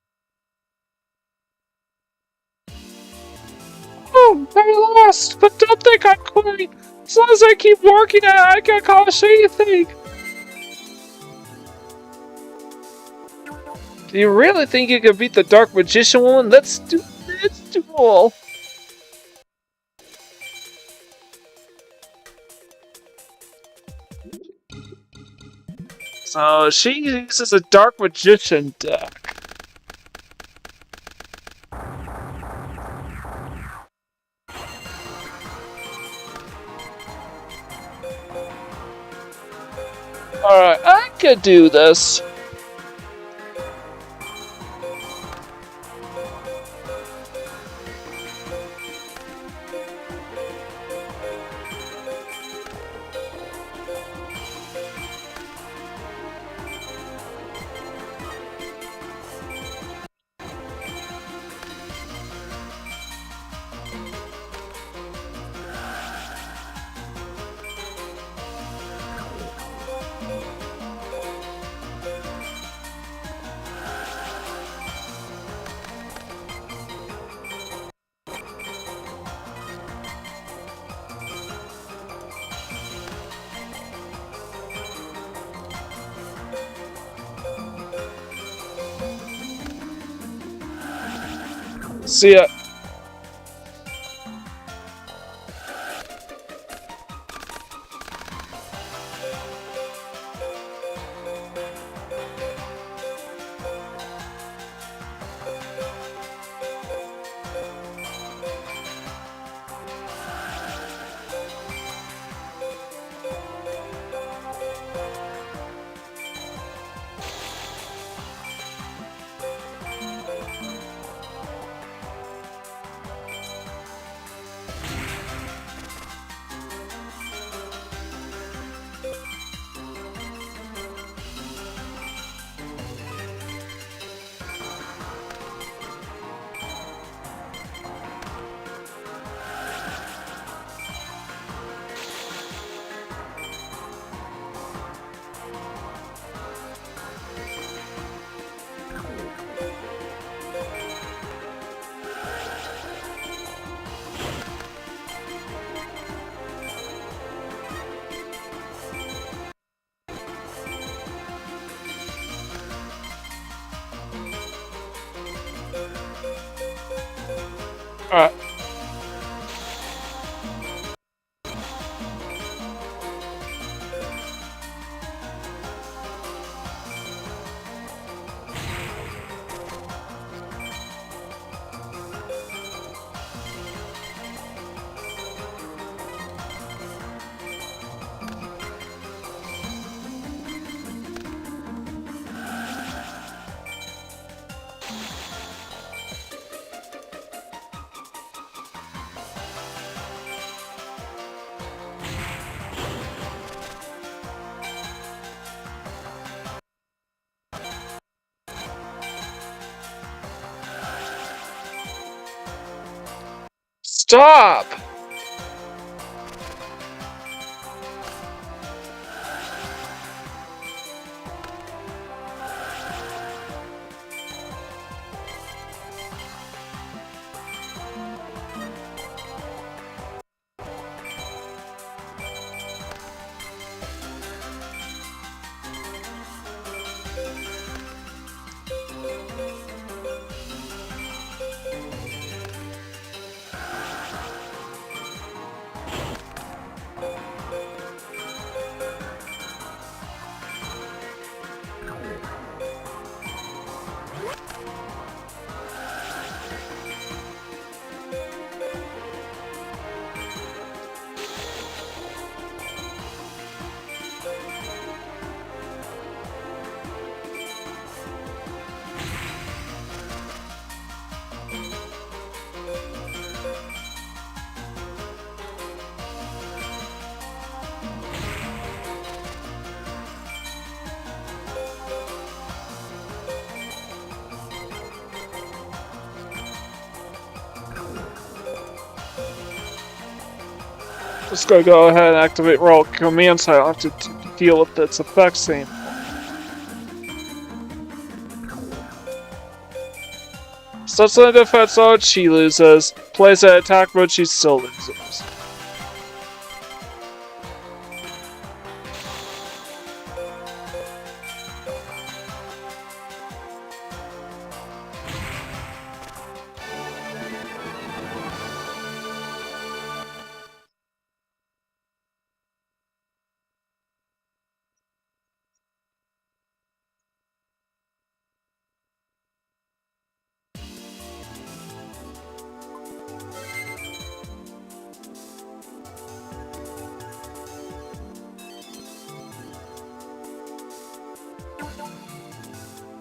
Oh, I lost! But don't think I'm quitting! As long as I keep working at it, I can't accomplish anything! Do you really think you can beat the Dark Magician woman? Let's do this duel! So she uses a Dark Magician deck. Alright, I could do this. See ya. Alright. Stop! Just gotta go ahead and activate roll command so I don't have to deal with its effects anymore. Starts on the defense mode, she loses. Plays at attack mode, she still loses.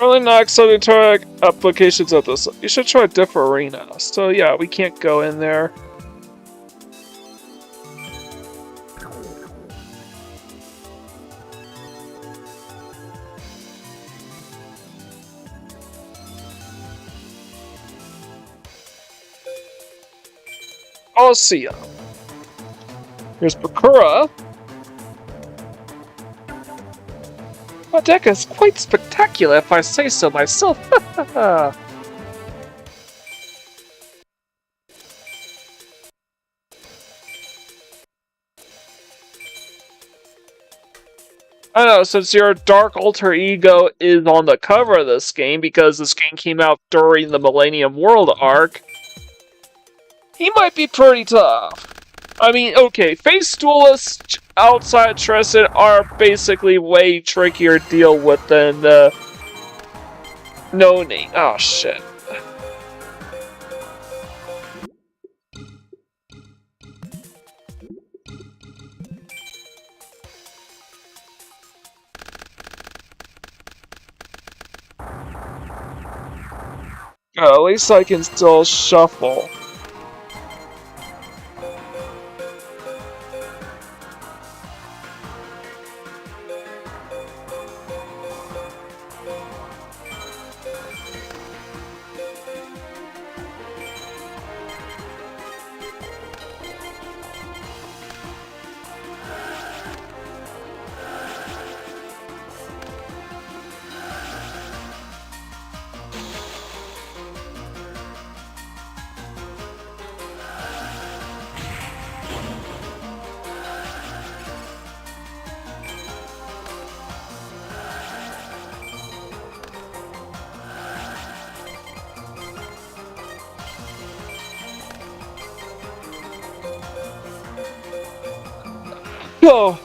Really not accepting target applications of this. You should try a different arena. So yeah, we can't go in there. I'll see ya. Here's Bakura. My deck is quite spectacular, if I say so myself. I know, since your dark alter ego is on the cover of this game, because this game came out during the Millennium World arc, He might be pretty tough. I mean, okay, face duelists outside Tristan are basically way trickier to deal with than no name. Oh shit. At least I can still shuffle. Oh.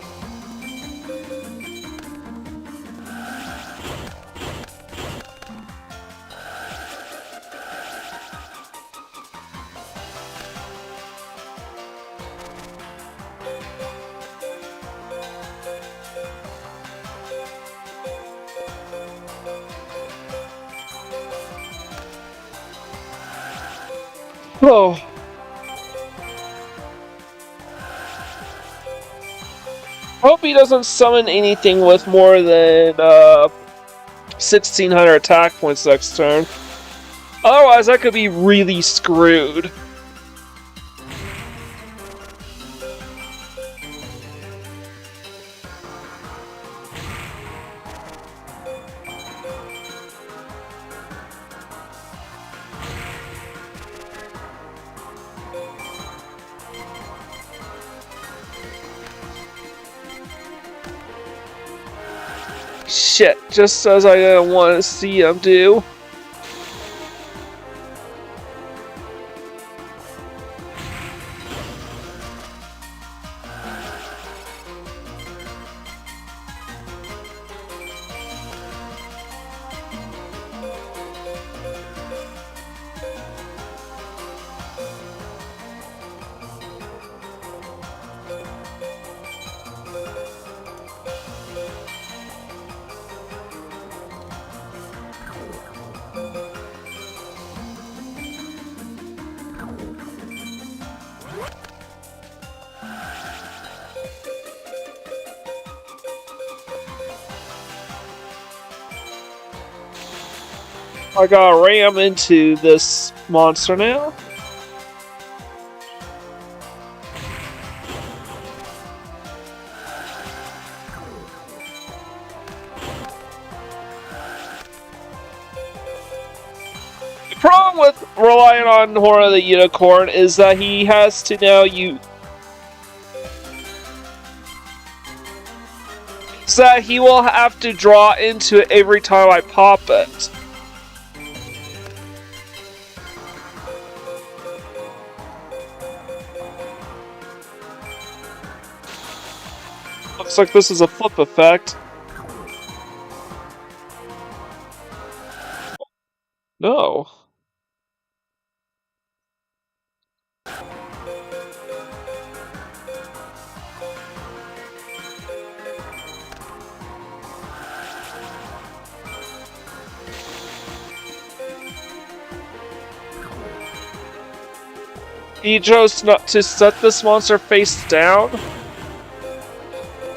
Oh. Hope he doesn't summon anything with more than 1600 attack points next turn. Otherwise, I could be really screwed. Shit, just as I didn't want to see him do. I gotta ram into this monster now. The problem with relying on Horn of the Unicorn is that he has to now use. So that he will have to draw into it every time I pop it. Looks like this is a flip effect. No. He chose not to set this monster face down.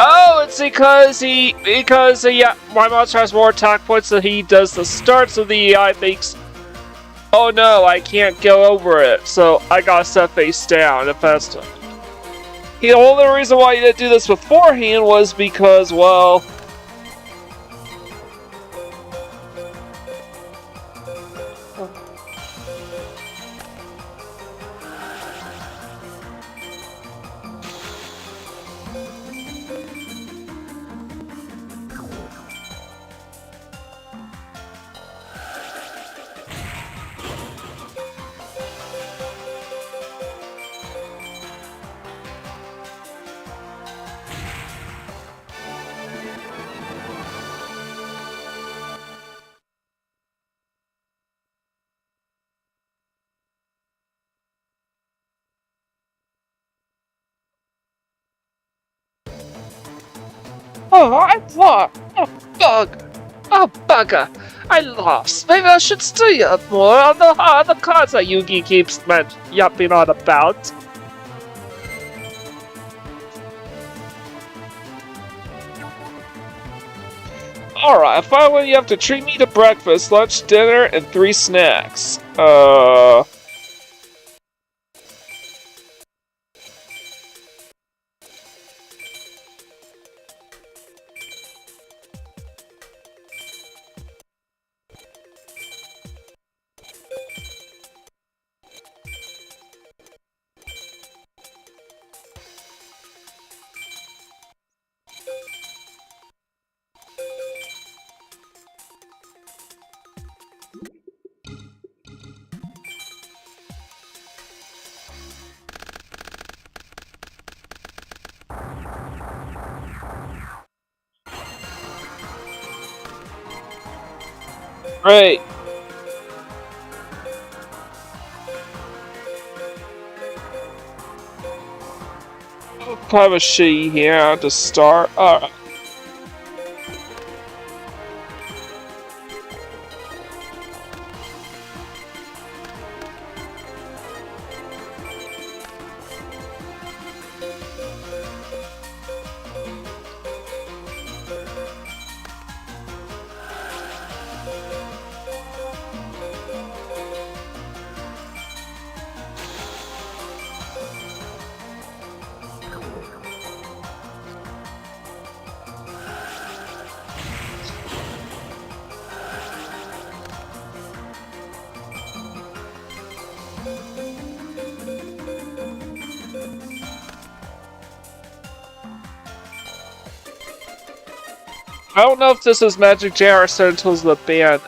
Oh, it's because my monster has more attack points than he does the start, so the AI thinks, oh no, I can't go over it, so I gotta set face down if that's it. The only reason why he didn't do this beforehand was because, well, Oh, I lost! Oh, bug! Oh, bugger! I lost! Maybe I should study up more on the cards that Yugi keeps yapping on about. Alright, finally you have to treat me to breakfast, lunch, dinner, and 3 snacks. Great. Privacy here to start. Alright. I don't know if this is Magic J or Sentinels the band.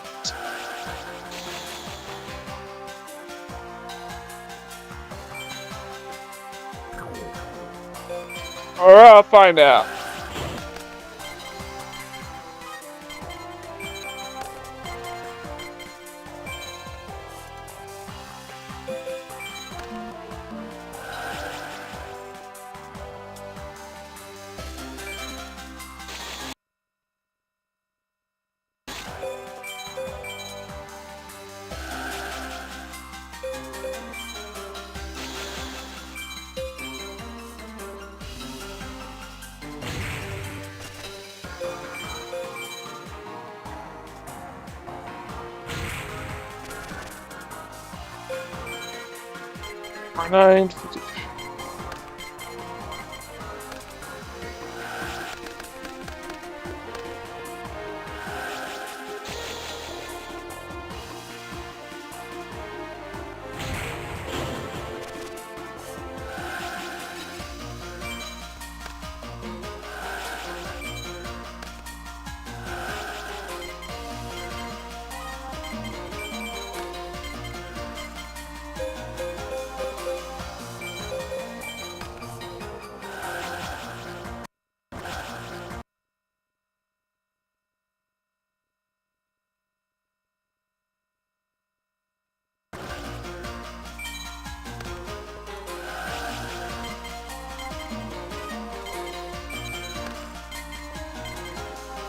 Alright, I'll find out. Nine.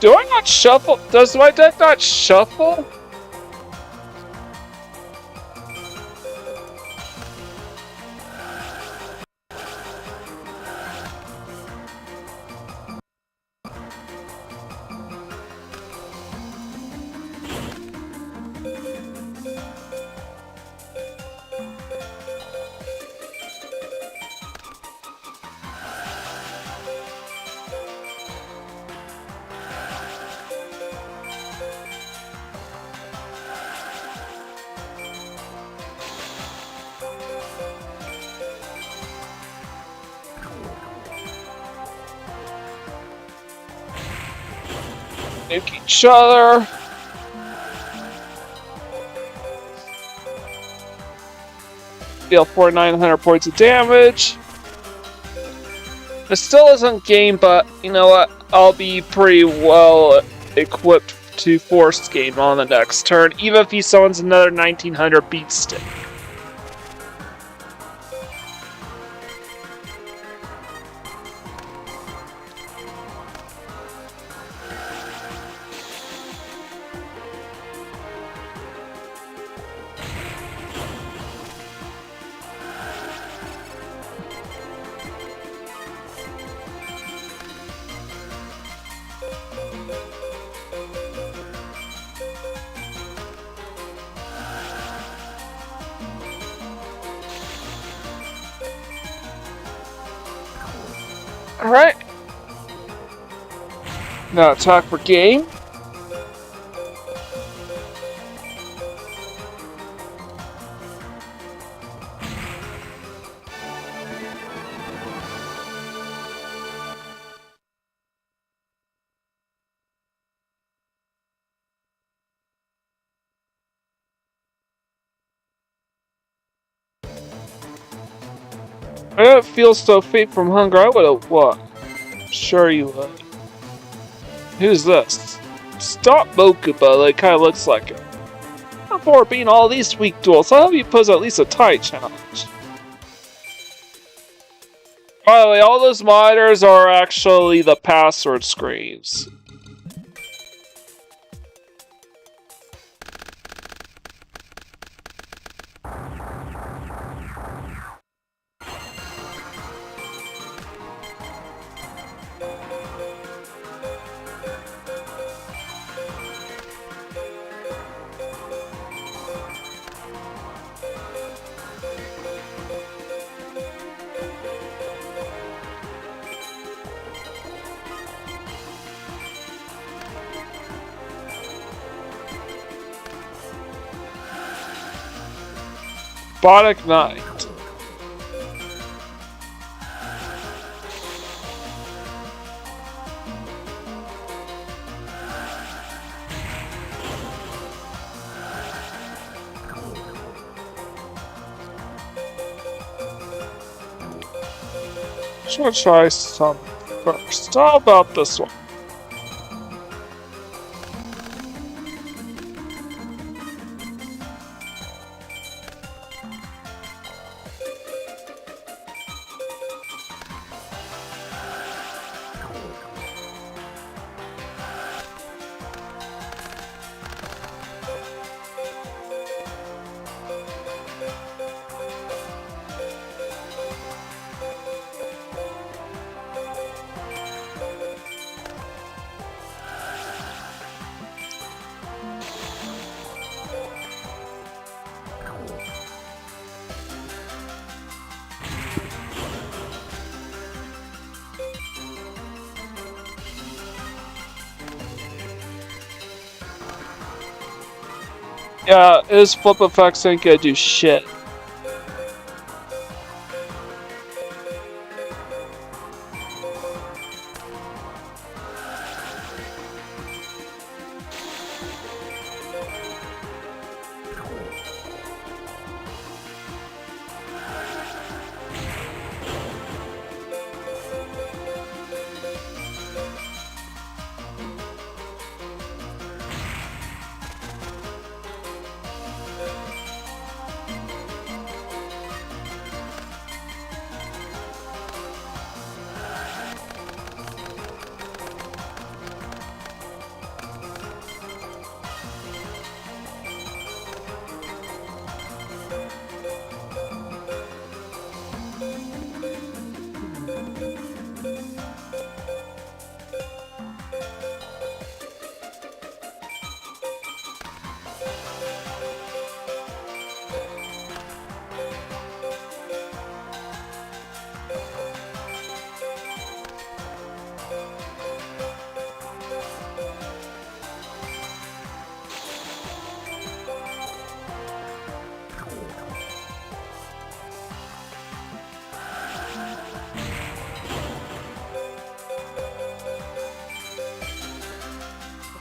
Do I not shuffle? Does my deck not shuffle? Nuke each other. Deal 900 points of damage. It still isn't game, but you know what? I'll be pretty well equipped to force game on the next turn, even if he summons another 1900 beat stick. Alright. Now attack for game. I don't feel so faint from hunger. I would have won. Sure you would. Who's this? Stop Mokuba, that kinda looks like it. Before being all these weak duels, I hope you pose at least a tight challenge. By the way, all those monitors are actually the password screens. Robotic Knight. Should try some first. How about this one? Yeah, his flip effects ain't gonna do shit.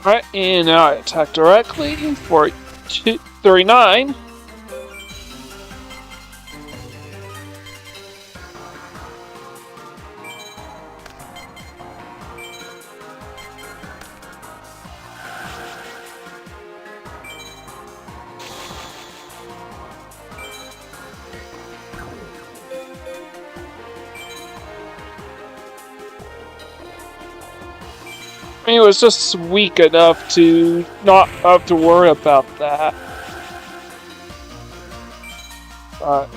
Right, and now I attack directly for 39. I mean, it was just weak enough to not have to worry about that. But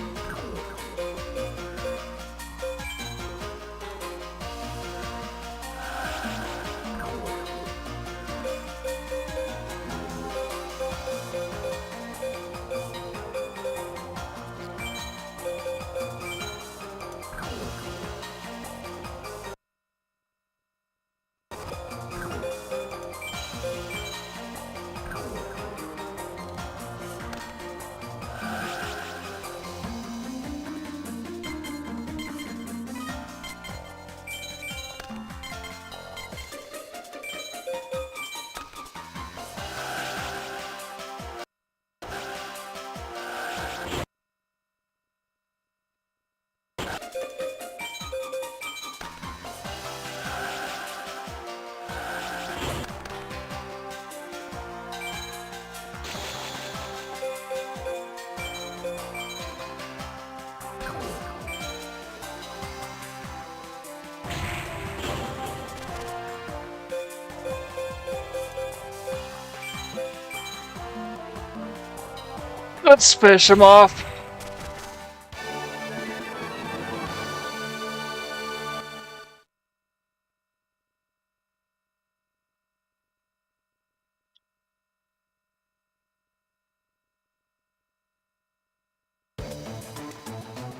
Let's fish him off.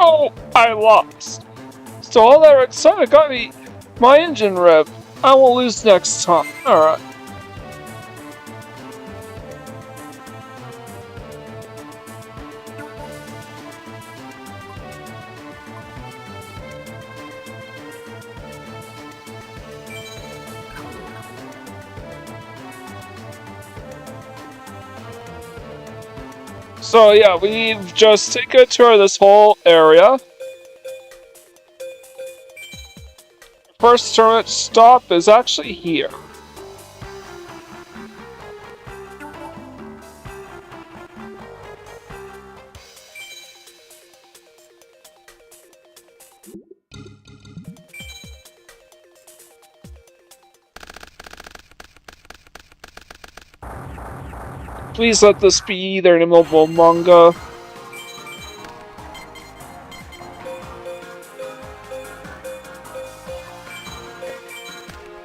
Oh, I lost. So all that excited got me my engine rev. I won't lose next time. Alright. So yeah, we've just taken a tour of this whole area. First tournament stop is actually here. Please let this be either an immobile manga.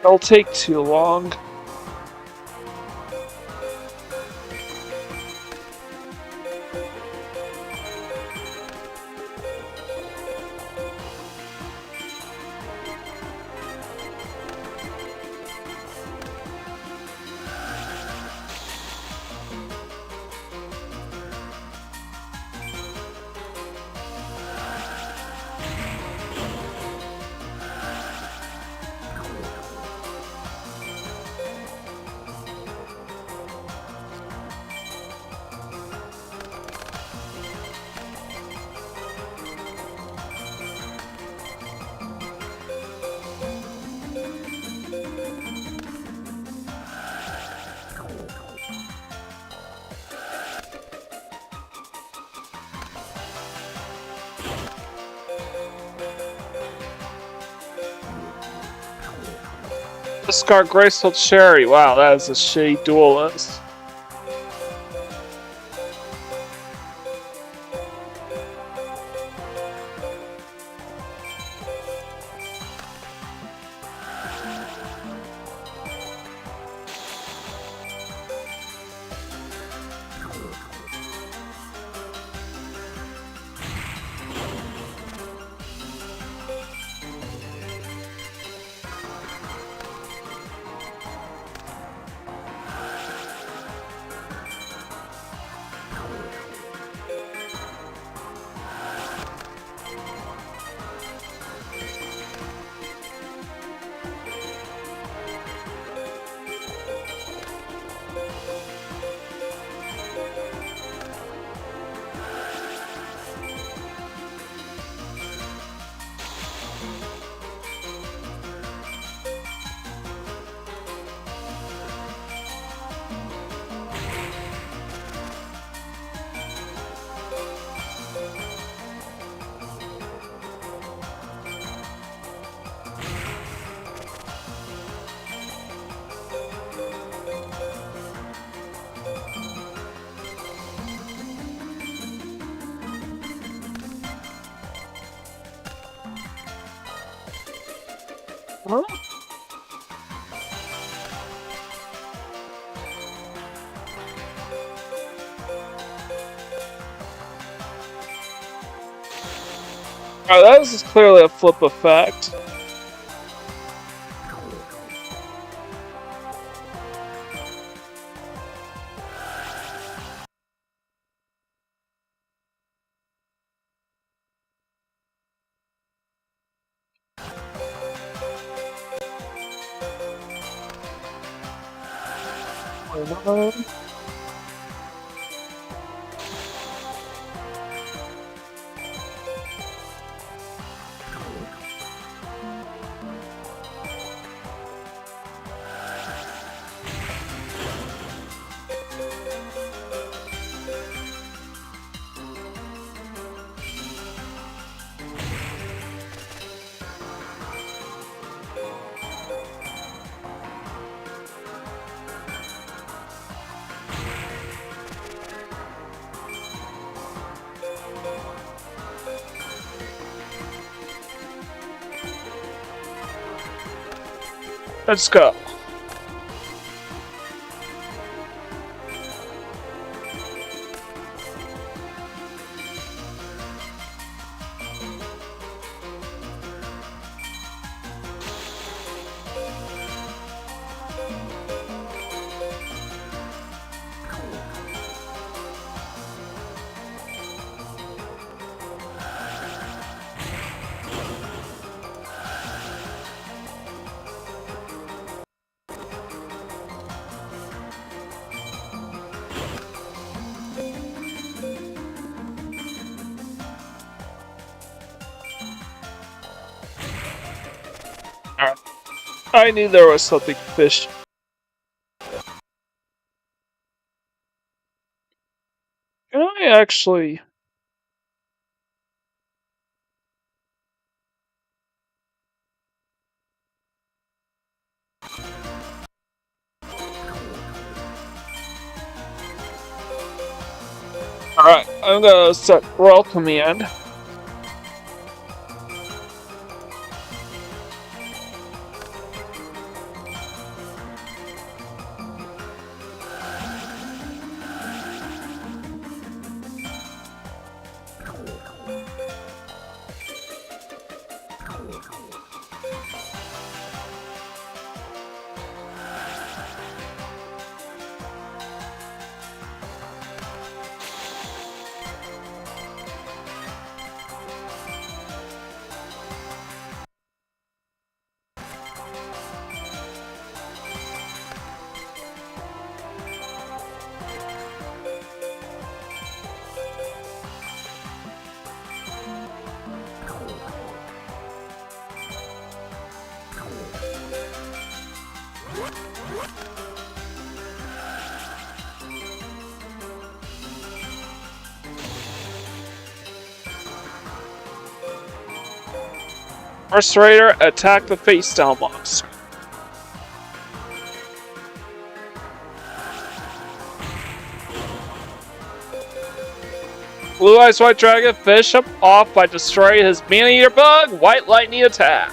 It'll take too long. Discard Graceful Cherry. Wow, that is a shitty duelist. Huh? Oh, that is clearly a flip effect. Let's go. Alright. I knew there was something fishy. Can I actually... Alright, I'm gonna set roll command. First Raider, attack the face down monster. Blue Eyes White Dragon, finish him off by destroying his Man-Eater Bug, White Lightning attack.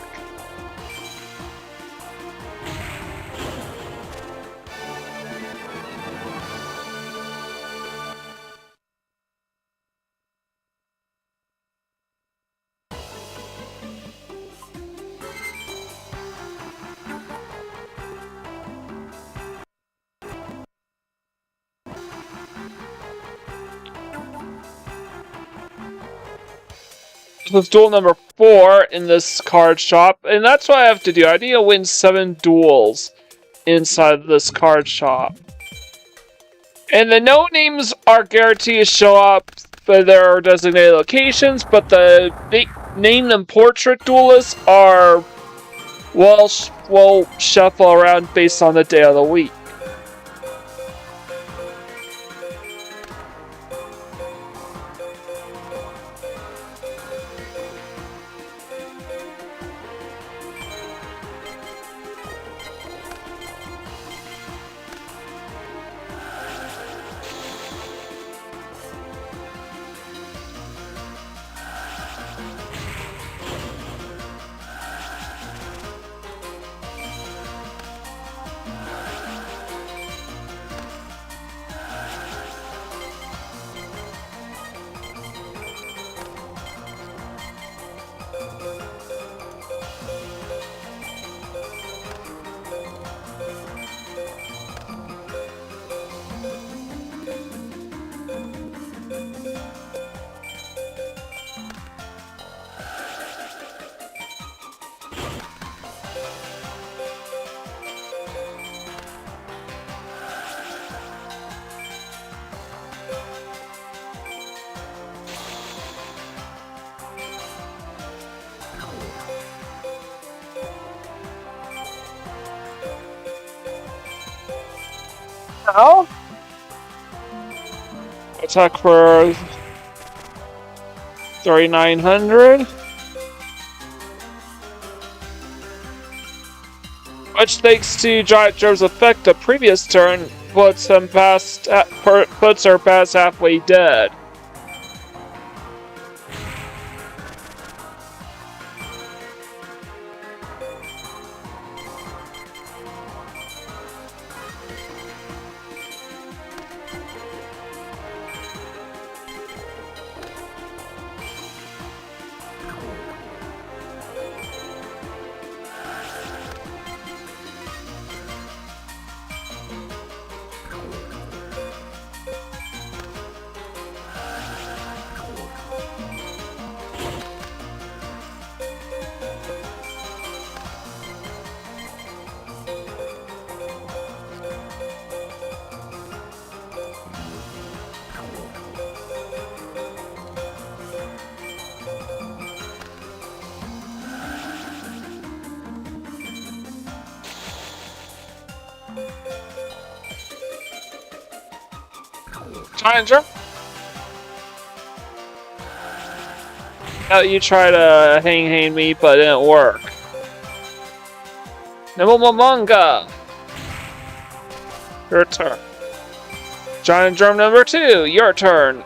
This is duel number 4 in this card shop, and that's what I have to do. I need to win 7 duels inside this card shop. And the no-names are guaranteed to show up for their designated locations, but the named and portrait duelists are, well, shuffle around based on the day of the week. Now, attack for 3,900. Which, thanks to Giant Germ's effect the previous turn, puts her past halfway dead. Giant drum. You try to hang me, but it didn't work. Nimble your turn. Giant drum number 2, your turn.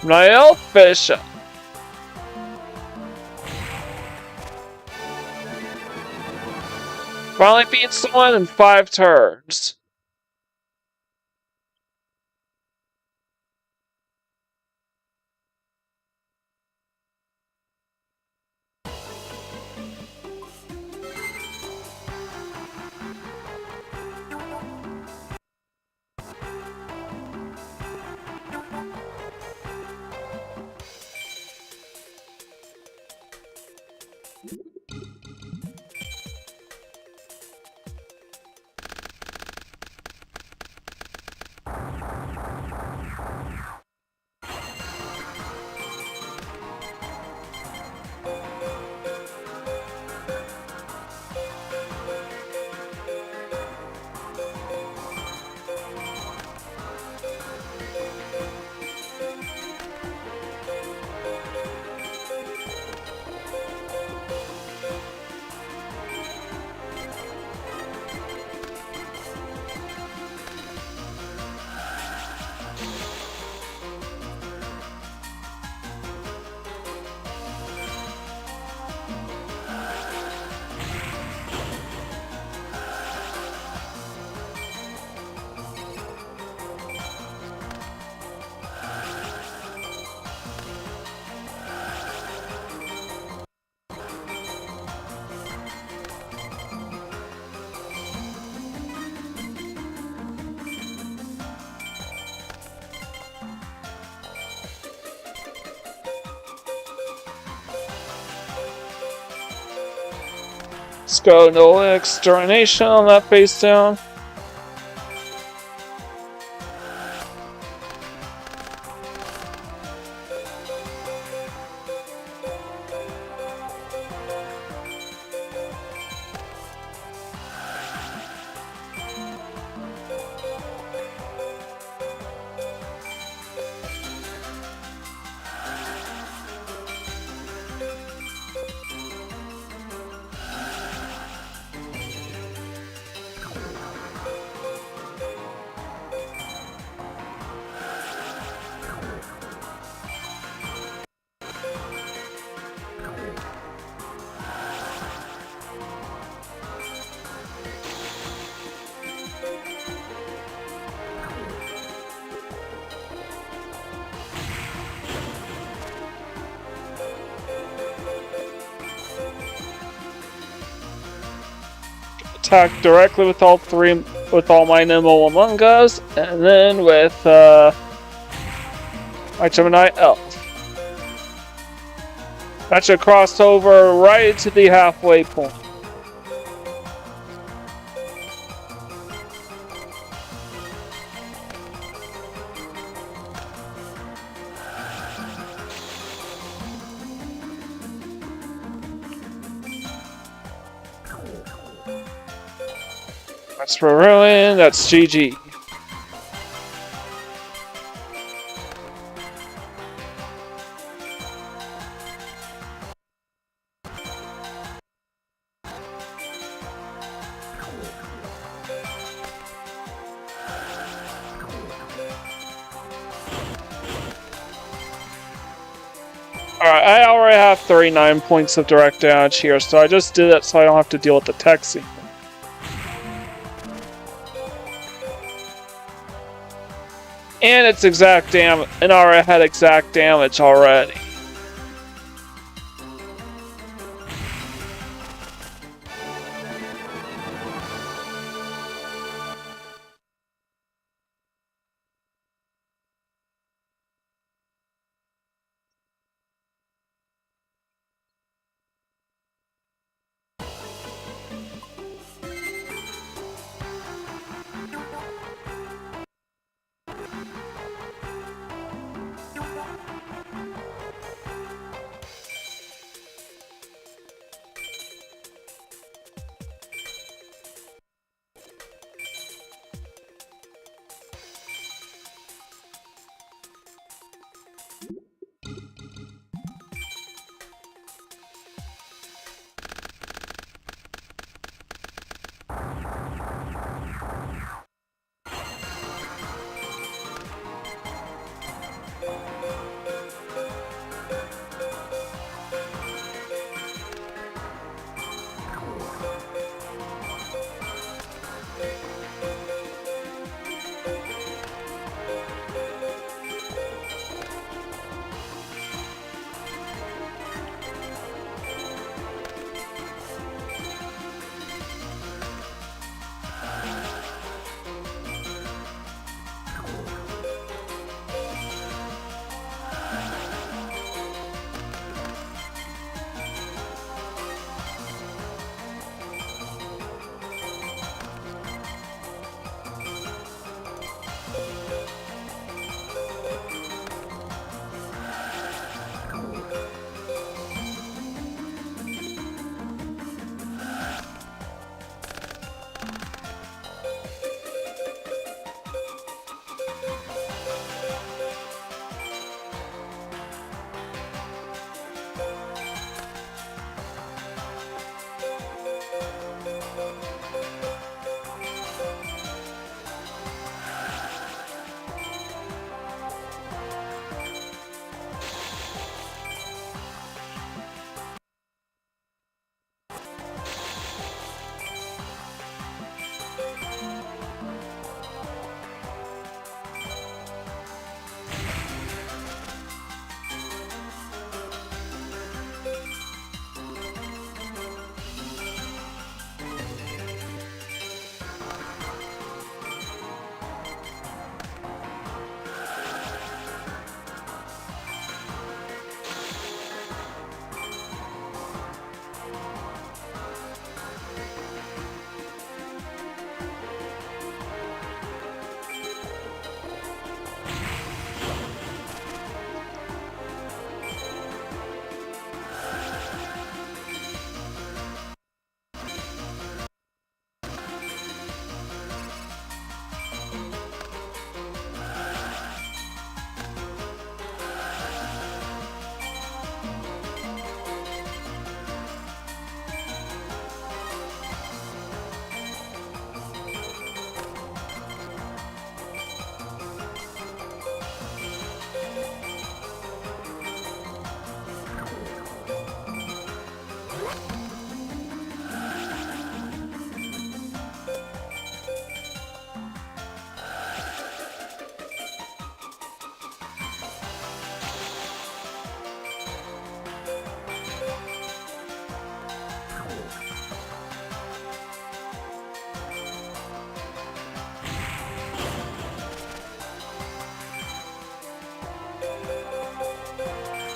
Niall Fish. Finally beat someone in 5 turns. Let's go no extermination on that face down. Attack directly with all my nimble among us, and then with my Gemini Elf. That should cross over right to the halfway point. That's for ruin, that's GG. Alright, I already have 39 points of direct damage here, so I just did it so I don't have to deal with the tech scene. And it's exact damage, and I already had exact damage already.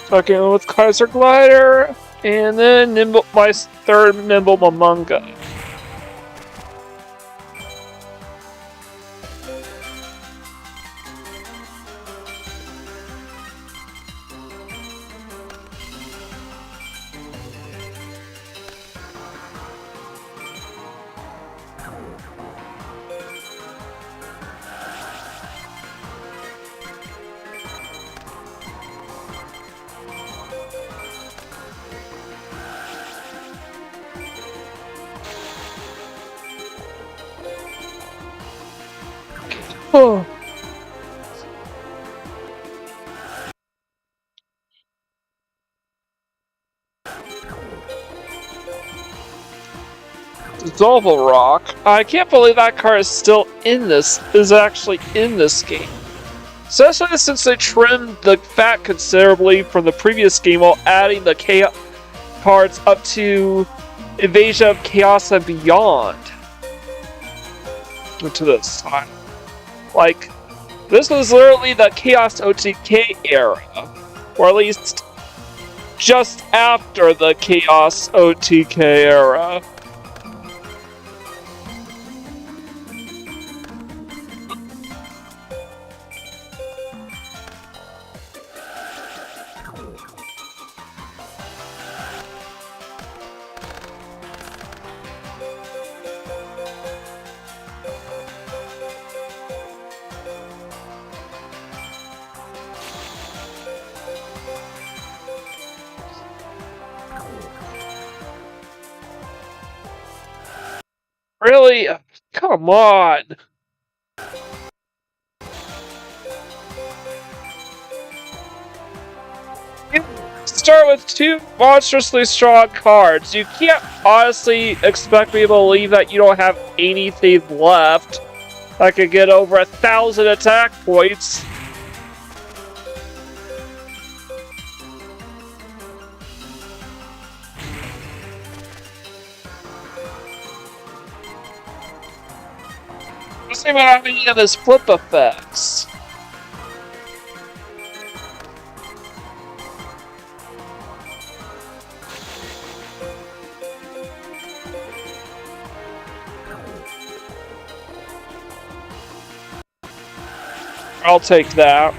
Second with Kaiser Glider, and then my third Nimble Mamunga. Oh. Dissolval Rock. I can't believe that card is still in this. Is actually in this game. Especially since they trimmed the fat considerably from the previous game while adding the chaos cards up to Invasion of Chaos and Beyond to this time. Like, this was literally the Chaos OTK era, or at least just after the Chaos OTK era. Really? Come on! You start with two monstrously strong cards. You can't honestly expect me to believe that you don't have anything left that could get over 1,000 attack points. Doesn't even have any of his flip effects. I'll take that.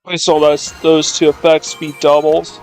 I saw those two effects be doubles.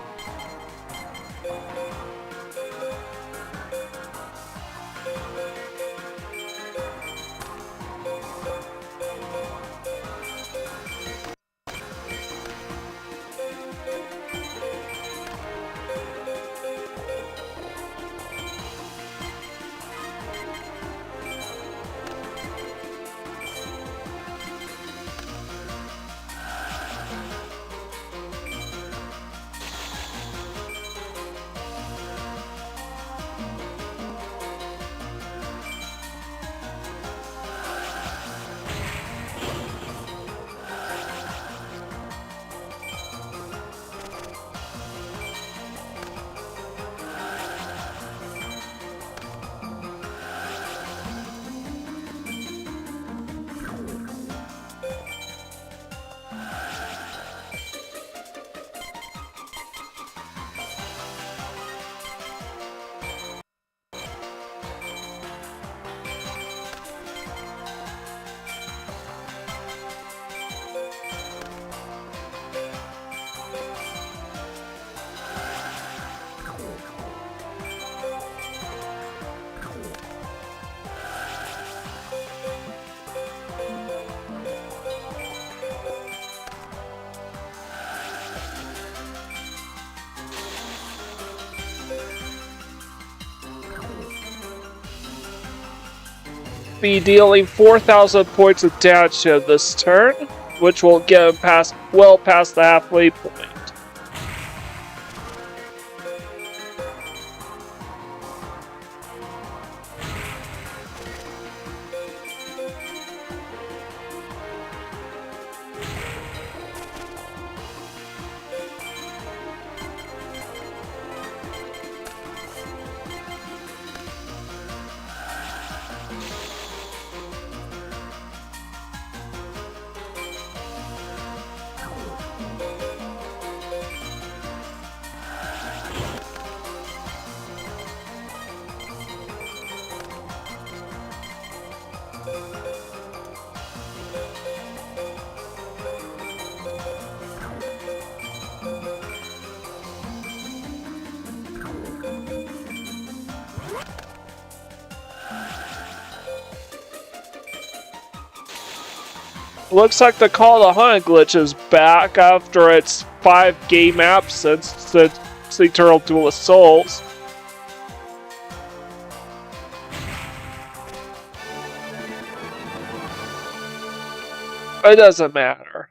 be dealing 4,000 points of damage to him this turn, which will get him well past the halfway point. Looks like the Call of the Hunt glitch is back after its 5-game absence since the Eternal Duelist Souls. It doesn't matter.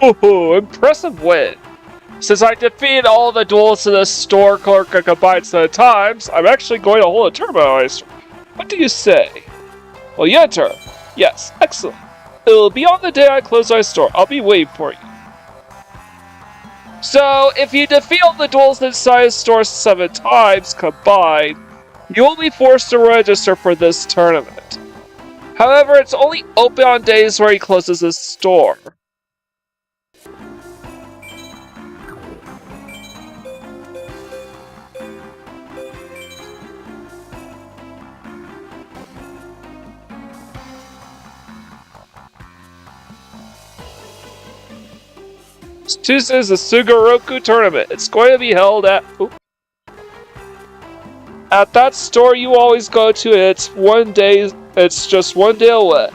Ooh, impressive win. Since I defeated all the duelists in the store clerk a combined set of times, I'm actually going to hold a turbo ice. What do you say? Well, you enter. Yes, excellent. It will be on the day I close my store. I'll be waiting for you. So, if you defeat all the duelists inside the store 7 times combined, you will be forced to register for this tournament. However, it's only open on days where he closes his store. Tuesday is the Sugoroku tournament. It's going to be held at that store you always go to. It's just 1 day away.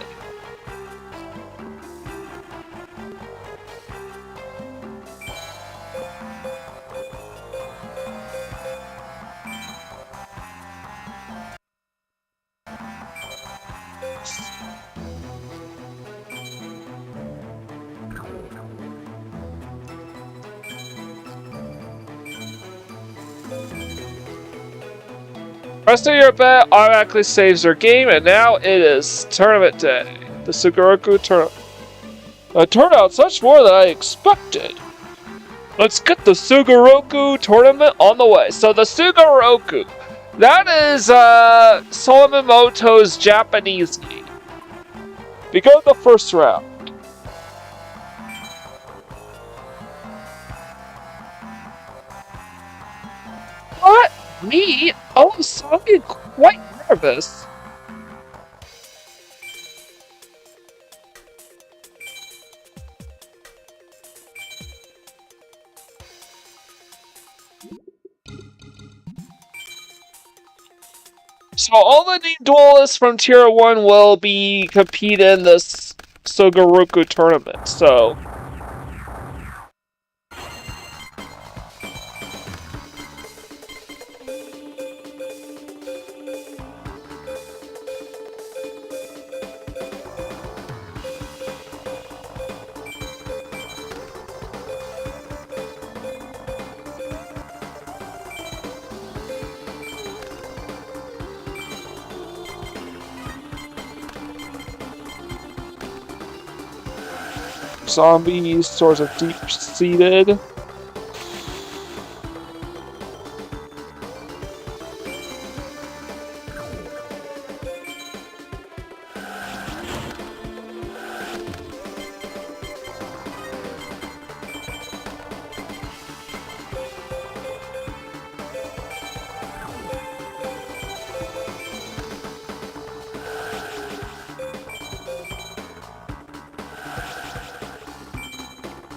Rest of your bet automatically saves your game, and now it is tournament day. The Sugoroku tournament. A turnout's much more than I expected. Let's get the Sugoroku tournament on the way. So the Sugoroku, that is Solomon Moto's Japanese game. Begin the first round. What? Me? Oh, so I'm getting quite nervous. So all the new duelists from Tier 1 will be compete in this Sugoroku tournament, so... Zombies, swords of deep-seated.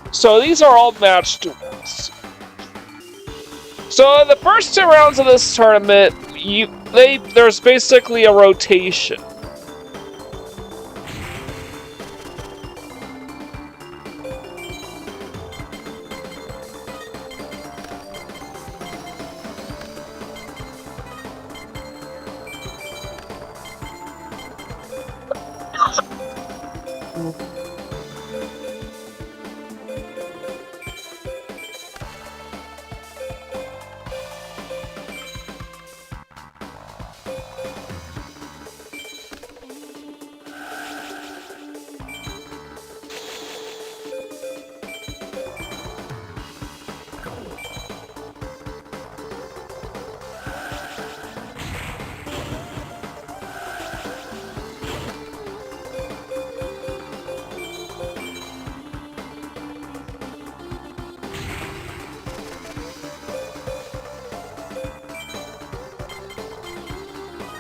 So these are all match duels. So in the first 2 rounds of this tournament, there's basically a rotation.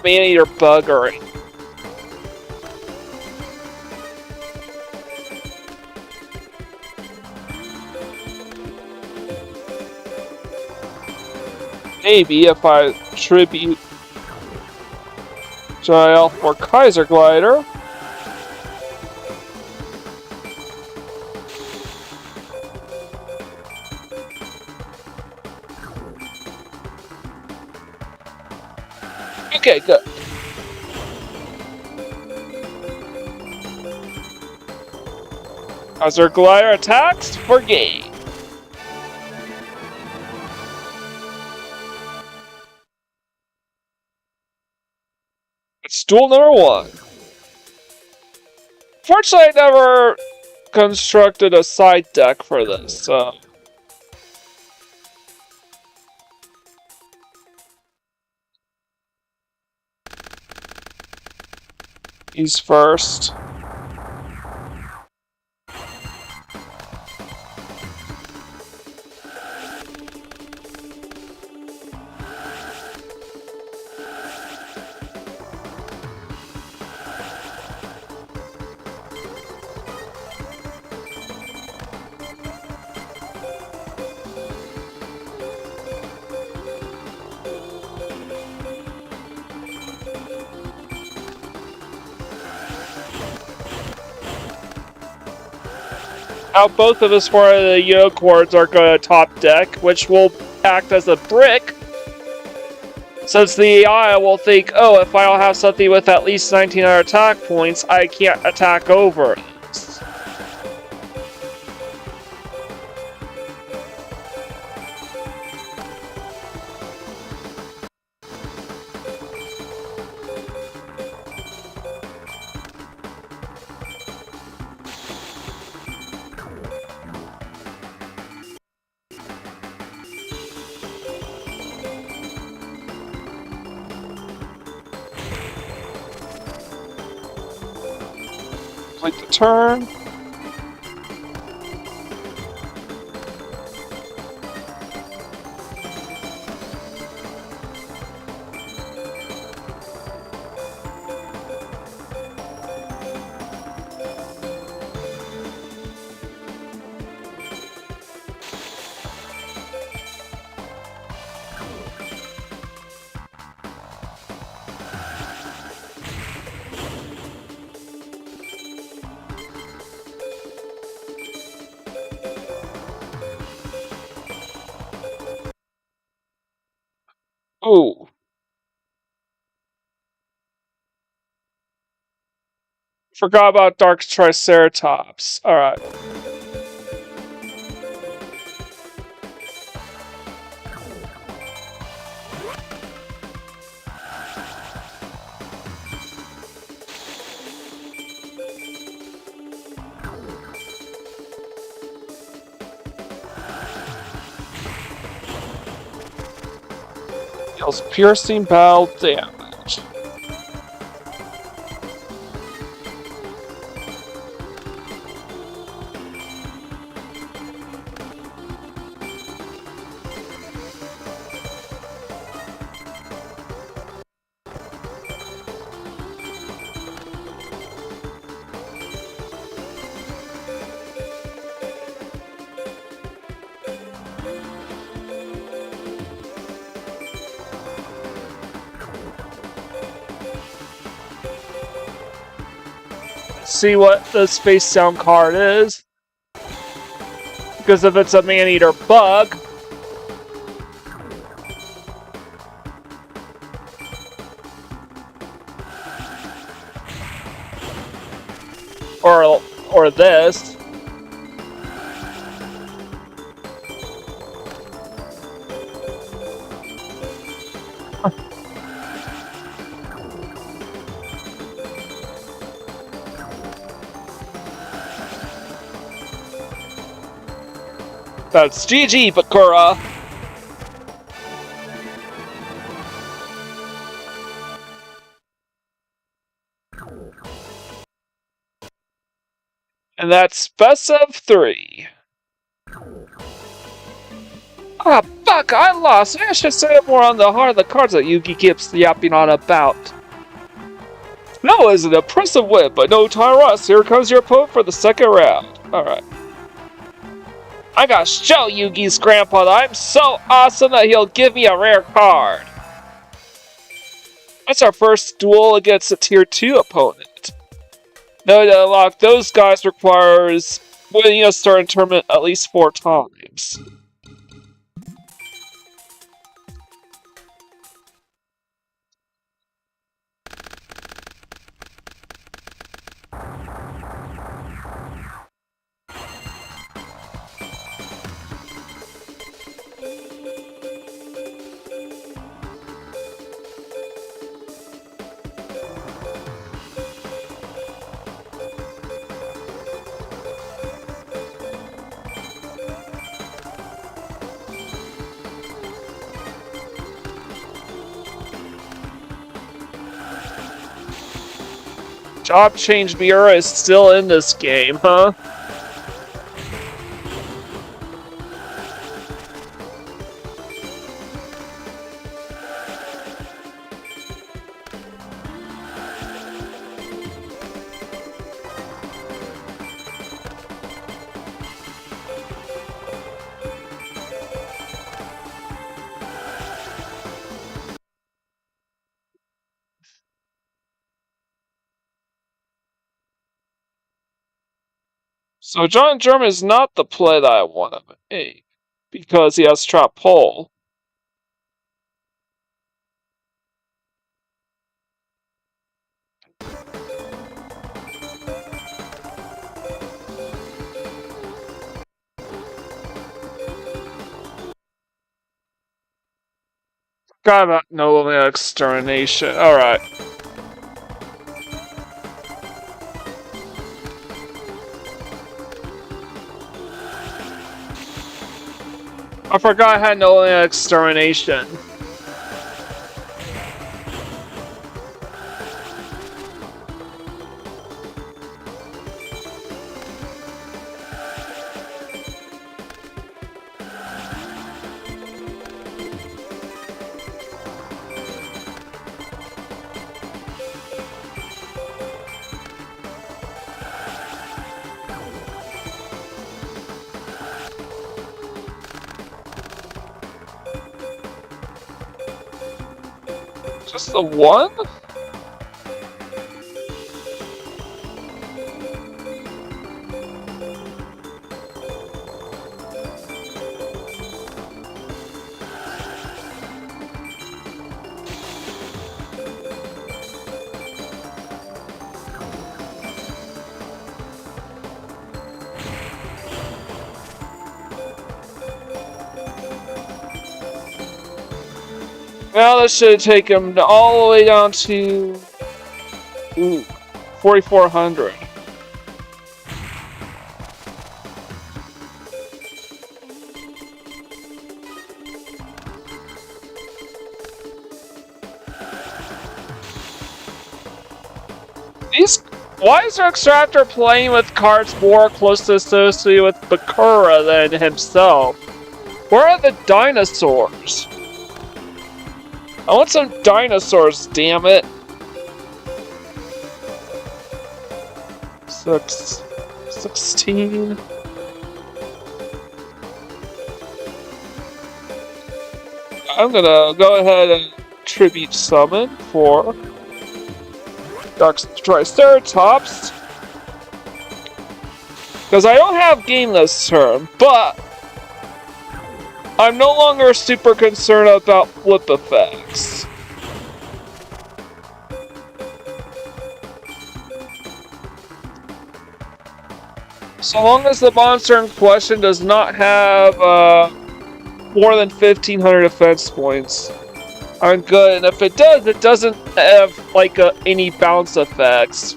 Man-eater buggery. Maybe if I tribute Giles for Kaiser Glider. Okay, good. Kaiser Glider attacks for game. It's duel number 1. Fortunately, I never constructed a side deck for this, so. He's first. Now both of us for the Yugioh cords are going to top deck, which will act as a brick. Since the AI will think, oh, if I don't have something with at least 1900 attack points, I can't attack over it. Complete the turn. Ooh. Forgot about Dark Triceratops. Alright. Deals piercing battle damage. See what the Space Sound card is. Because if it's a man-eater bug, or Or this. That's GG, Bakura. And that's best of 3. Ah, fuck, I lost. I should say more on the heart of the cards that Yugi keeps yapping on about. That was an impressive win, but no time rush. Here comes your opponent for the second round. Alright. I gotta show Yugi's grandpa that I'm so awesome that he'll give me a rare card. That's our first duel against a tier 2 opponent. Now to unlock those guys requires winning a certain tournament at least 4 times. Job change Miura is still in this game, huh? So John German is not the play that I want him to make, because he has trap pole. Forgot about no extermination. Alright. I forgot I had no extermination. Just the one? Well, that should take him all the way down to 4,400. Why is our extractor playing with cards more closely associated with Bakura than himself? Where are the dinosaurs? I want some dinosaurs, damn it. 16. I'm gonna go ahead and tribute summon for Dark Triceratops. Because I don't have game this turn, but I'm no longer super concerned about flip effects. So long as the monster in question does not have more than 1,500 defense points, I'm good. And if it does, it doesn't have like any bounce effects.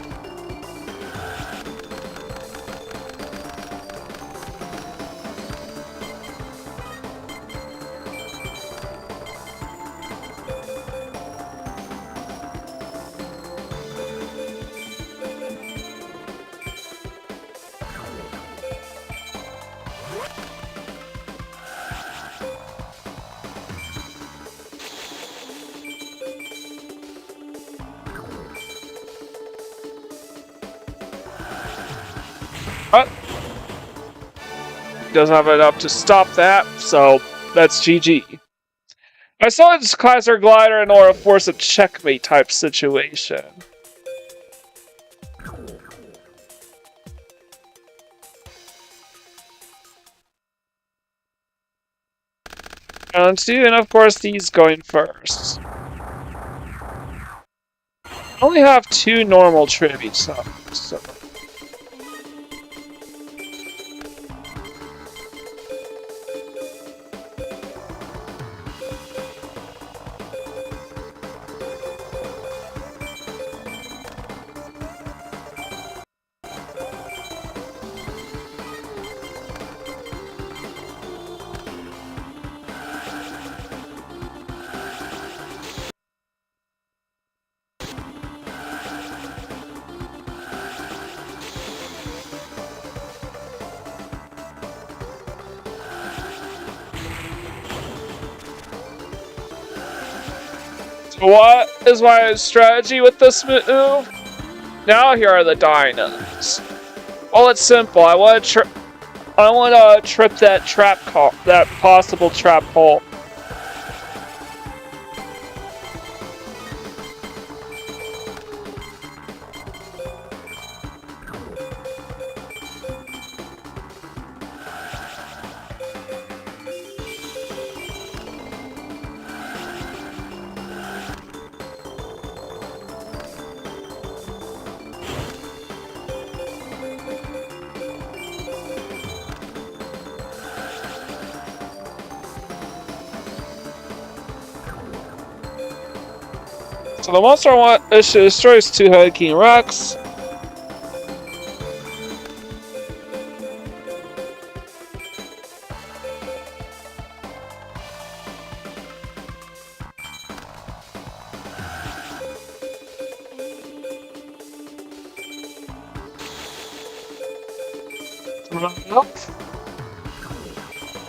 But doesn't have enough to stop that, so that's GG. I saw this Kaiser Glider in order to force a checkmate type situation. Round 2, and of course these going first. I only have 2 normal tribute songs, so. What is my strategy with this move? Now here are the dinos. Well, it's simple. I want to trip that possible trap hole. So the monster I want is to destroy his 2-headed King Rex.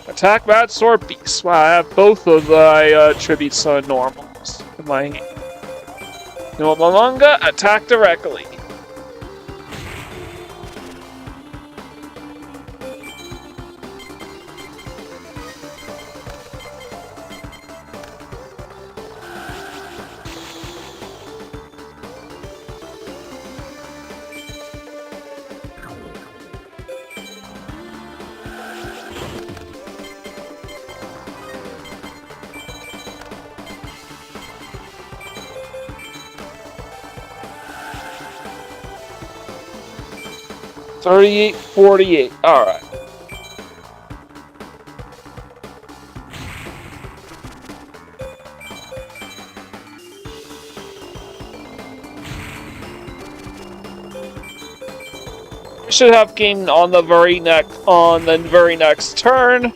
Attack Mad Sword Beast. Wow, I have both of my tribute son normals in my hand. No Malunga, attack directly. $38.48. All right. We should have gained on the very next turn.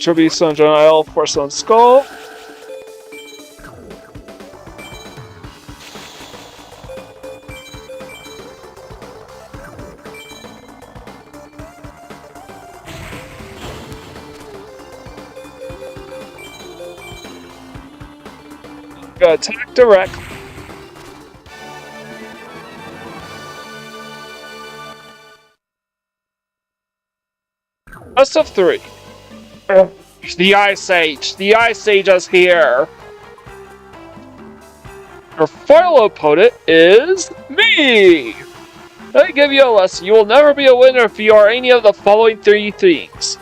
Tribute Son John Isle, Porcelain Skull. Gonna attack directly. Best of 3. The Ice Age! The Ice Age is here! Your final opponent is me! I give you a lesson. You will never be a winner if you are any of the following 3 things.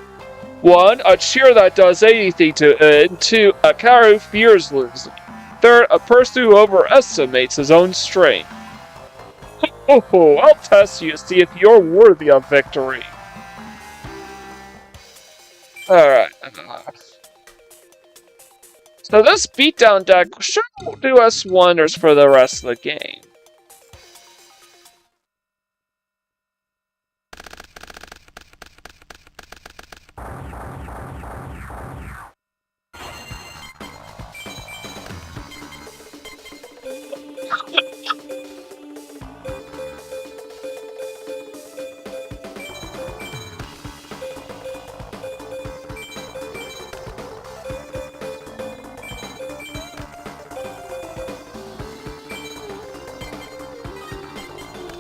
1. A cheer that does anything to end. 2. A coward who fears losing. 3. A person who overestimates his own strength. Oh, I'll test you to see if you're worthy of victory. Alright. So this beatdown deck should do us wonders for the rest of the game.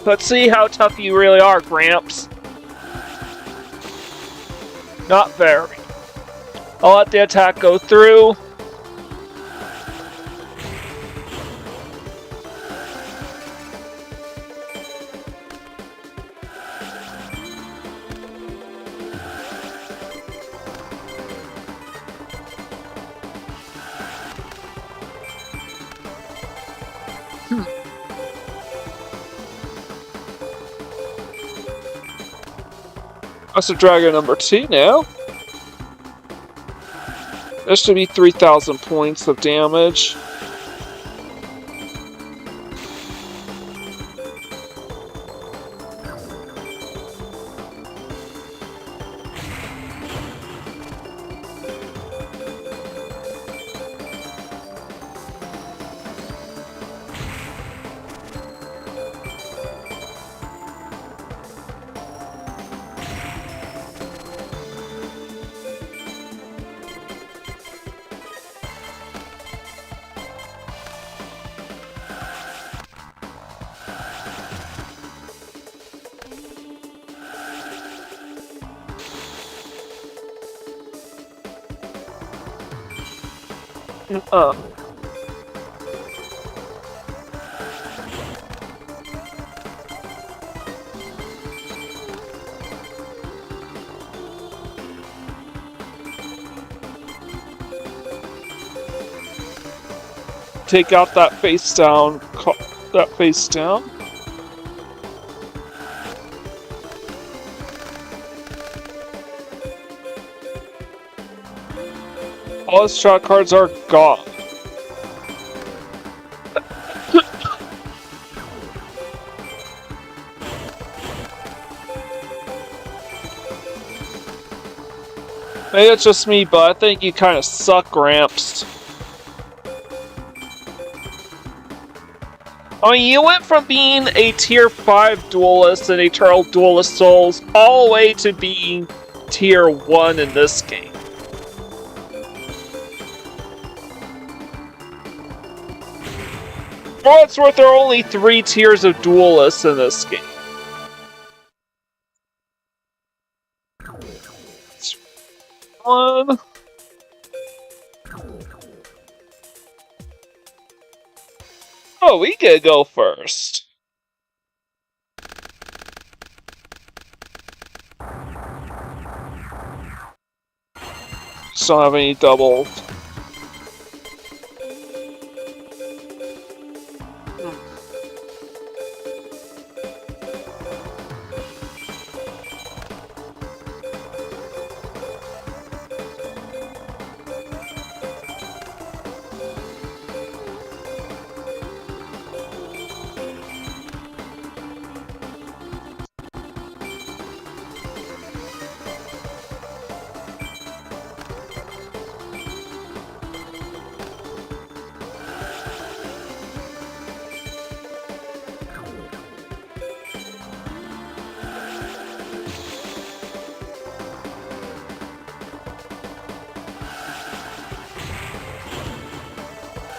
Let's see how tough you really are, Gramps. Not very. I'll let the attack go through. That's a dragon number 2 now. This should be 3,000 points of damage. Take out that face down. That face down. All his shot cards are gone. Maybe it's just me, but I think you kind of suck, Gramps. I mean, you went from being a tier 5 duelist in Eternal Duelist Souls all the way to being tier 1 in this game. For what it's worth, there are only 3 tiers of duelists in this game. One. Oh, we could go first. Just don't have any doubles.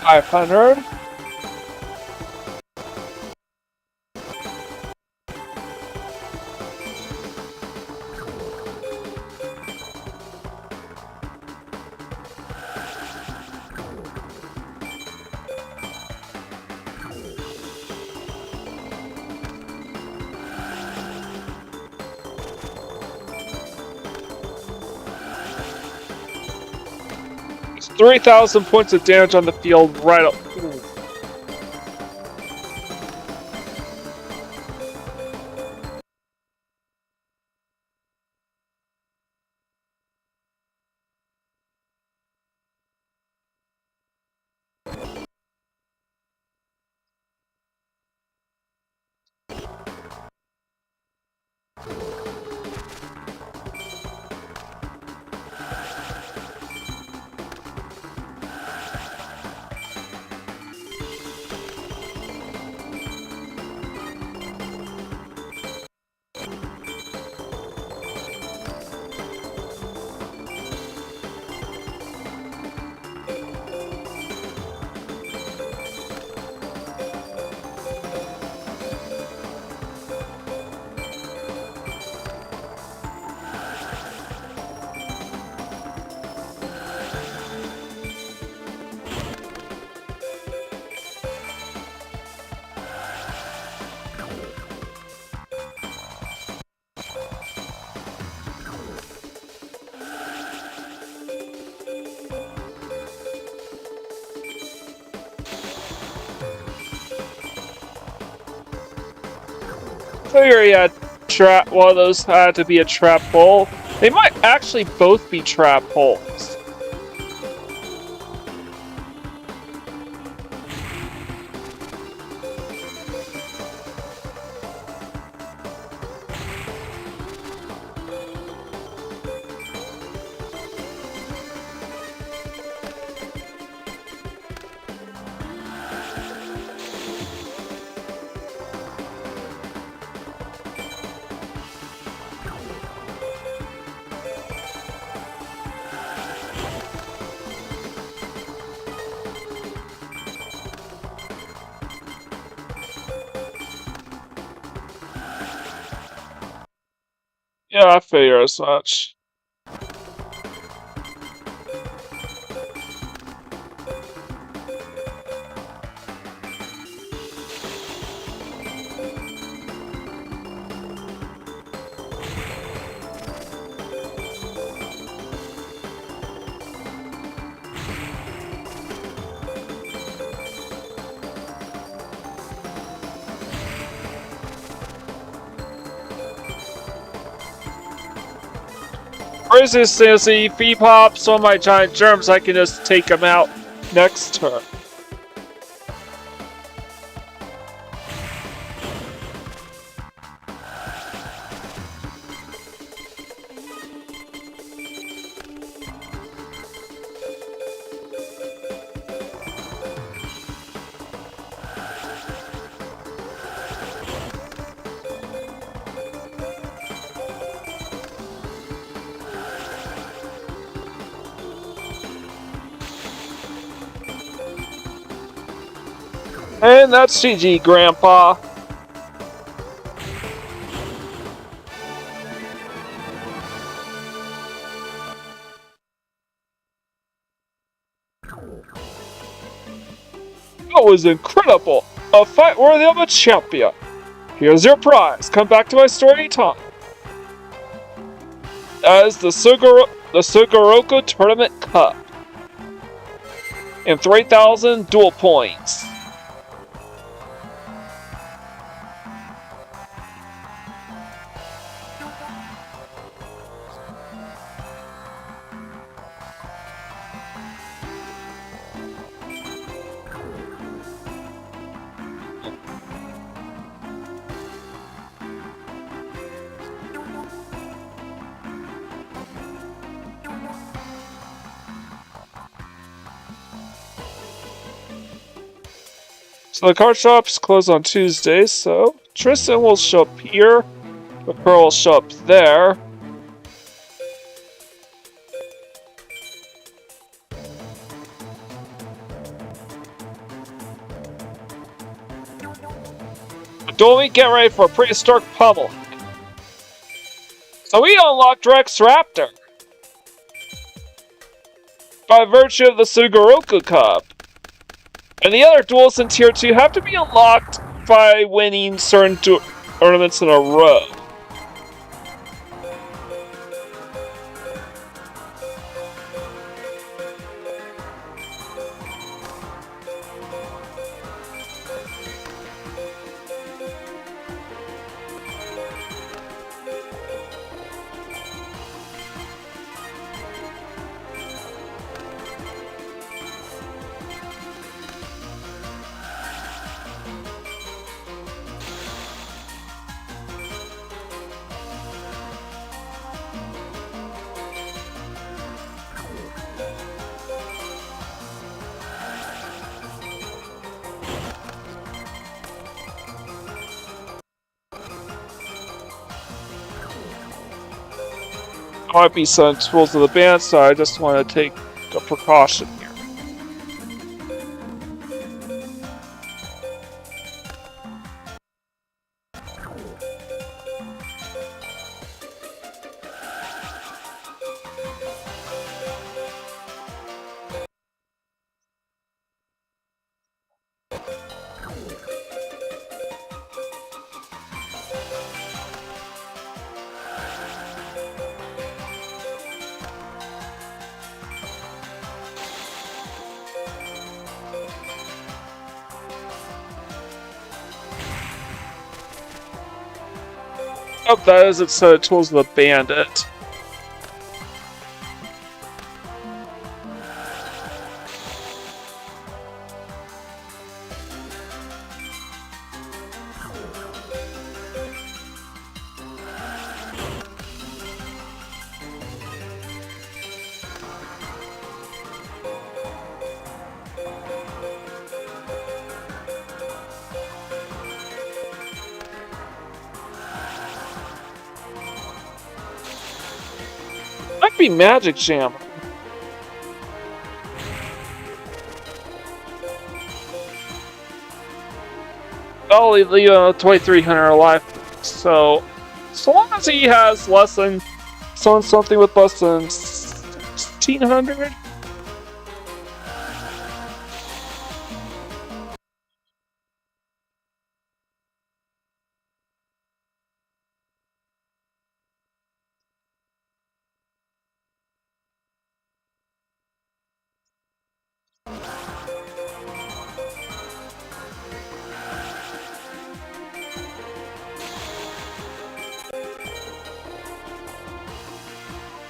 $500. 3,000 points of damage on the field right up. Ooh. Figure he had one of those had to be a trap hole. They might actually both be trap holes. Yeah, I figure as much. Resistance, if he pops on my giant germs, I can just take him out next turn. And that's GG, Grandpa. That was incredible! A fight worthy of a champion! Here's your prize! Come back to my store anytime! As the Sugoroku Tournament Cup. And 3,000 duel points. So the card shop's closed on Tuesdays, so Tristan will show up here, but Pearl will show up there. Don't we get ready for a prehistoric pummel? So we unlocked Rex Raptor by virtue of the Sugoroku Cup. And the other duels in Tier 2 have to be unlocked by winning certain tournaments in a row. might be some tools of the band, so I just want to take a precaution here. Oh, that is its tools of the bandit. Might be Magic Jam. I'll leave 2300 alive. So long as he has less than something with less than 1600.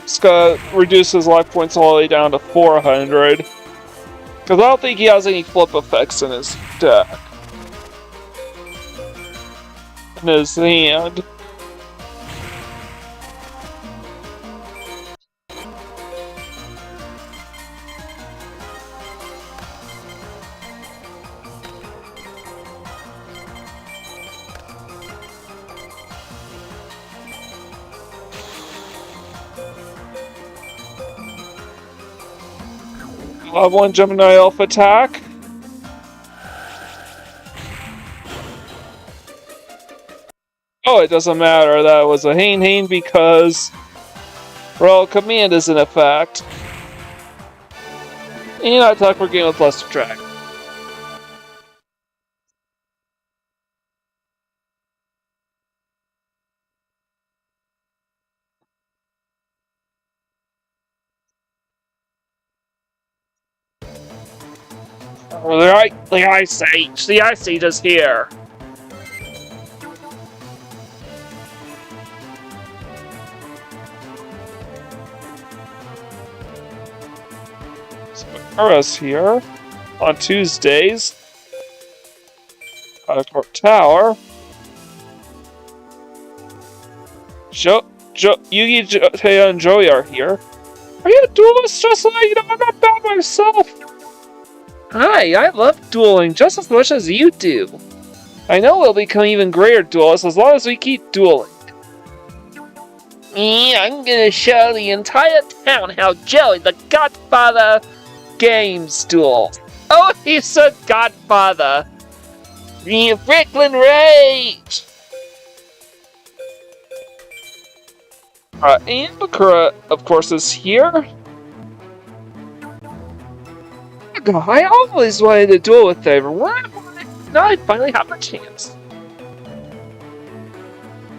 It's gonna reduce his life points all the way down to 400. Because I don't think he has any flip effects in his deck. In his hand. I'll have one Gemini Elf attack. Oh, it doesn't matter. That was a Hain because Royal Command is in effect. And I attack for game with plus subtract. The Ice Age. The Ice Age is here. So Ura's here on Tuesdays. Court Tower. Yugioh and Joey are here. Are you a duelist just like you know? I'm not bad myself. Hi, I love dueling just as much as you do. I know we'll become even greater duelists as long as we keep dueling. I'm gonna show the entire town how Joey, the Godfather, games duels. Oh, he's a Godfather. Brooklyn Rage! And Bakura, of course, is here. I always wanted to duel with everyone. Now I finally have a chance.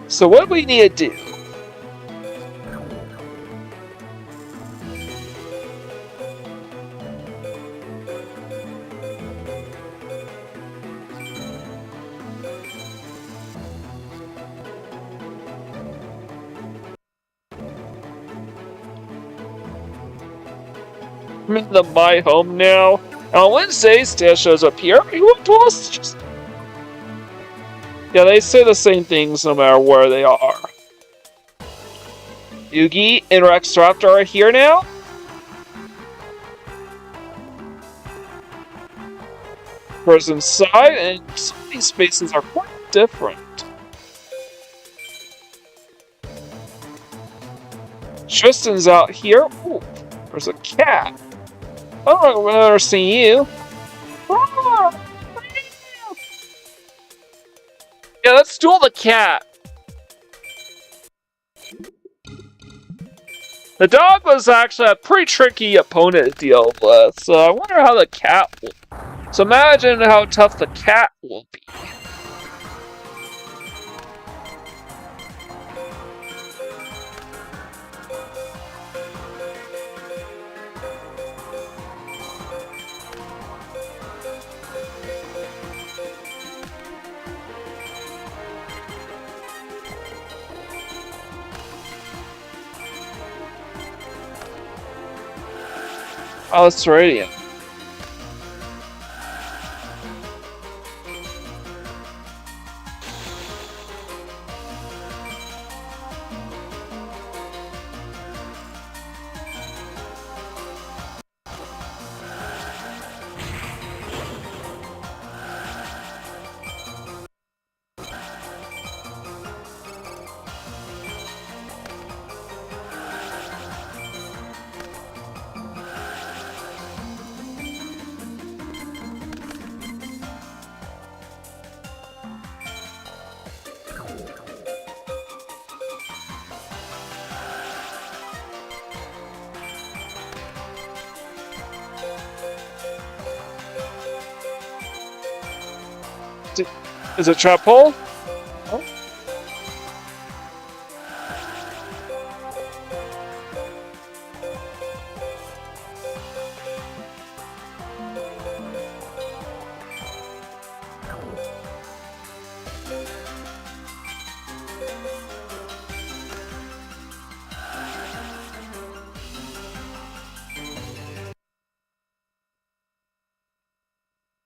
So what do we need to do? I'm in my home now. On Wednesdays, Dad shows up here. You want duelists? Yeah, they say the same things no matter where they are. Yugi and Rex Raptor are here now. Whereas inside, and some of these spaces are quite different. Tristan's out here. Ooh, there's a cat. I don't remember seeing you. Yeah, let's duel the cat. The dog was actually a pretty tricky opponent to deal with, so I wonder how the cat will. So imagine how tough the cat will be. Oh, it's radiant. Is it trap hole? Oh.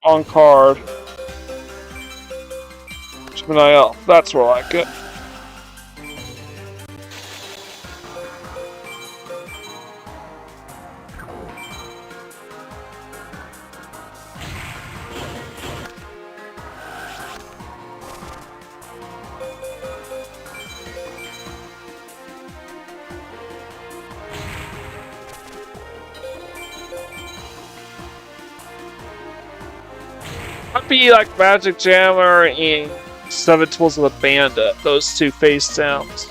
On card. Gemini Elf. That's where I like it. I'd be like Magic Jammer and Seven Tools of the Bandit. Those two face downs.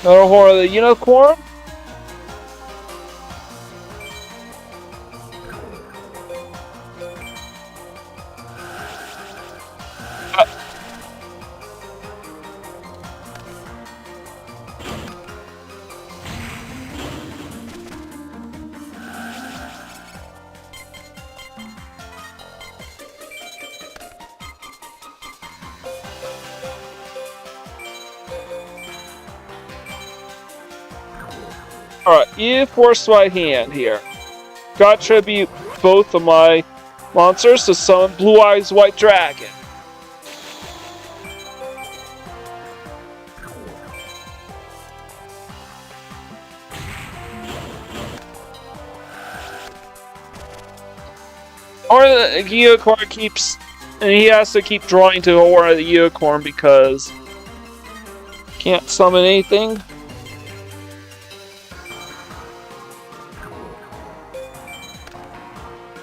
Another Horror of the Unicorn. Alright, you forced my hand here. Gotta tribute both of my monsters to summon Blue Eyes White Dragon. Or the unicorn keeps, and he has to keep drawing to Aura the Unicorn because can't summon anything.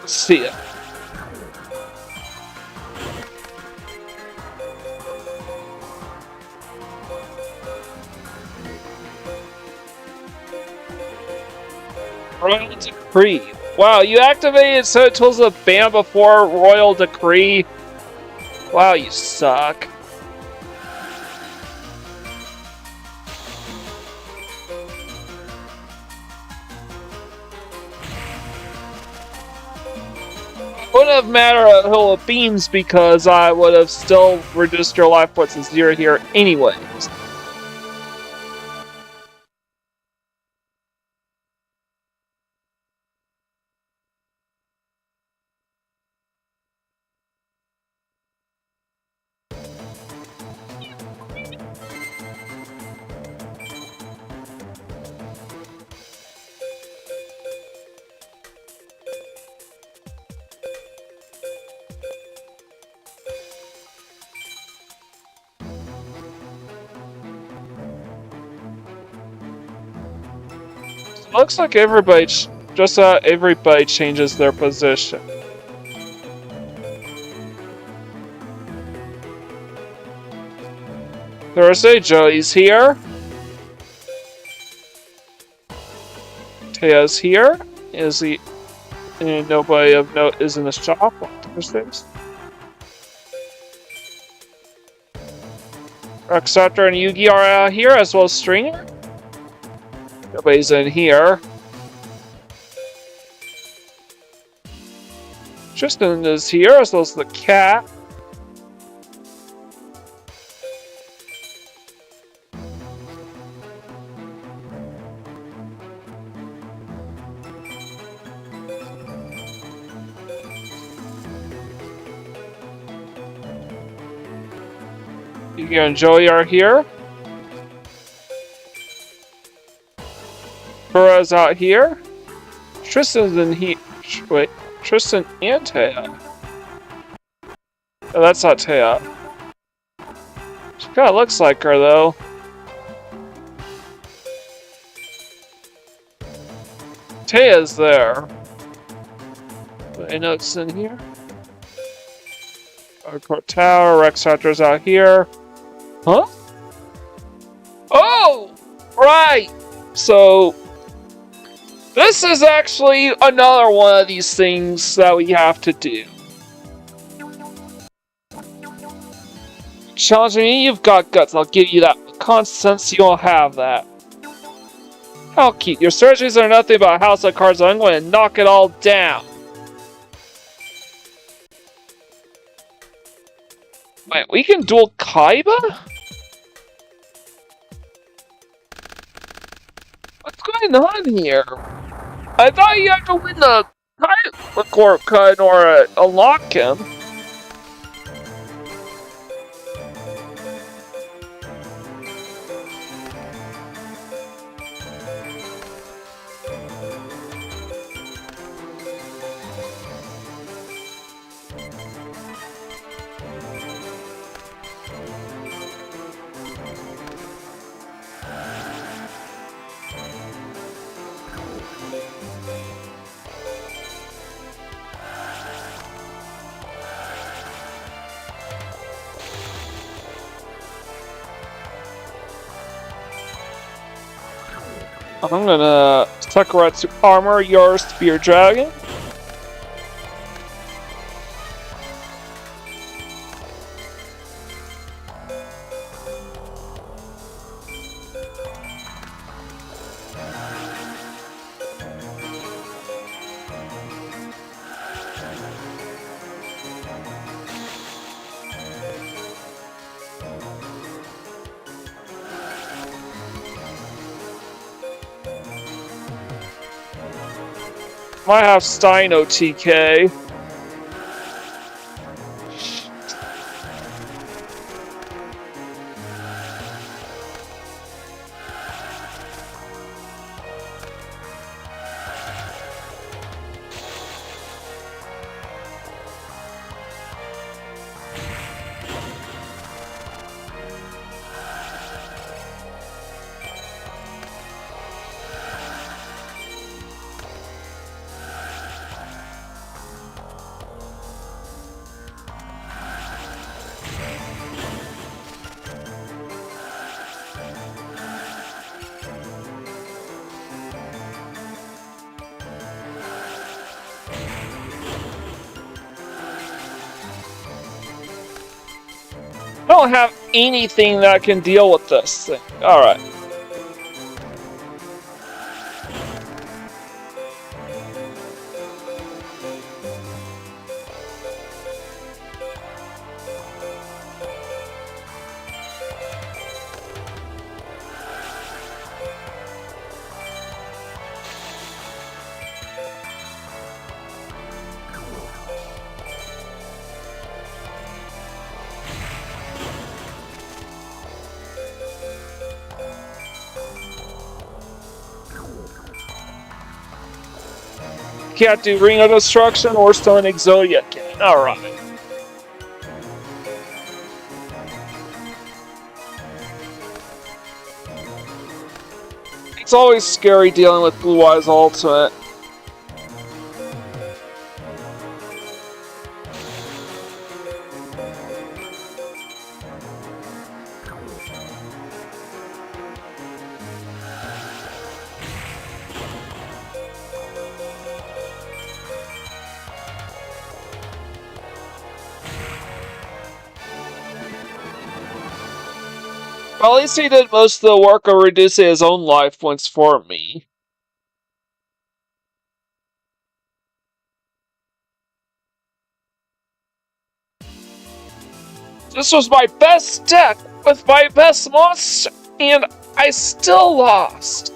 Let's see it. Royal Decree. Wow, you activated Seven Tools of the Band before Royal Decree. Wow, you suck. Wouldn't have mattered a hill of beams because I would have still reduced your life points to 0 here anyways. Looks like everybody changes their position. Thursday, Joey's here. Tea's here. Is he? And nobody of note is in the shop on Thursdays. Rexactor and Yugi are here, as well as Stringer. Nobody's in here. Tristan is here, as well as the cat. Yugioh and Joey are here. Burra's out here. Tristan's in here. Wait, Tristan and Taya. Oh, that's not Taya. She kinda looks like her, though. Taya's there. Any notes in here? Court Tower, Rexactor's out here. Huh? Oh! Right! So, this is actually another one of these things that we have to do. Challenging me, you've got guts. I'll give you that. Constance, you don't have that. How cute. Your strategies are nothing but a house of cards. I'm going to knock it all down. Wait, we can duel Kaiba? What's going on here? I thought you had to win the Kaiba cut or unlock him. I'm gonna Sakuratsu armor your Spear Dragon. Might have Steino TK. I don't have anything that can deal with this thing. Alright. Can't do Ring of Destruction or Stone Exodia again. Alright. It's always scary dealing with Blue Eyes Ultimate. Well, at least he did most of the work of reducing his own life points for me. This was my best deck with my best monster, and I still lost.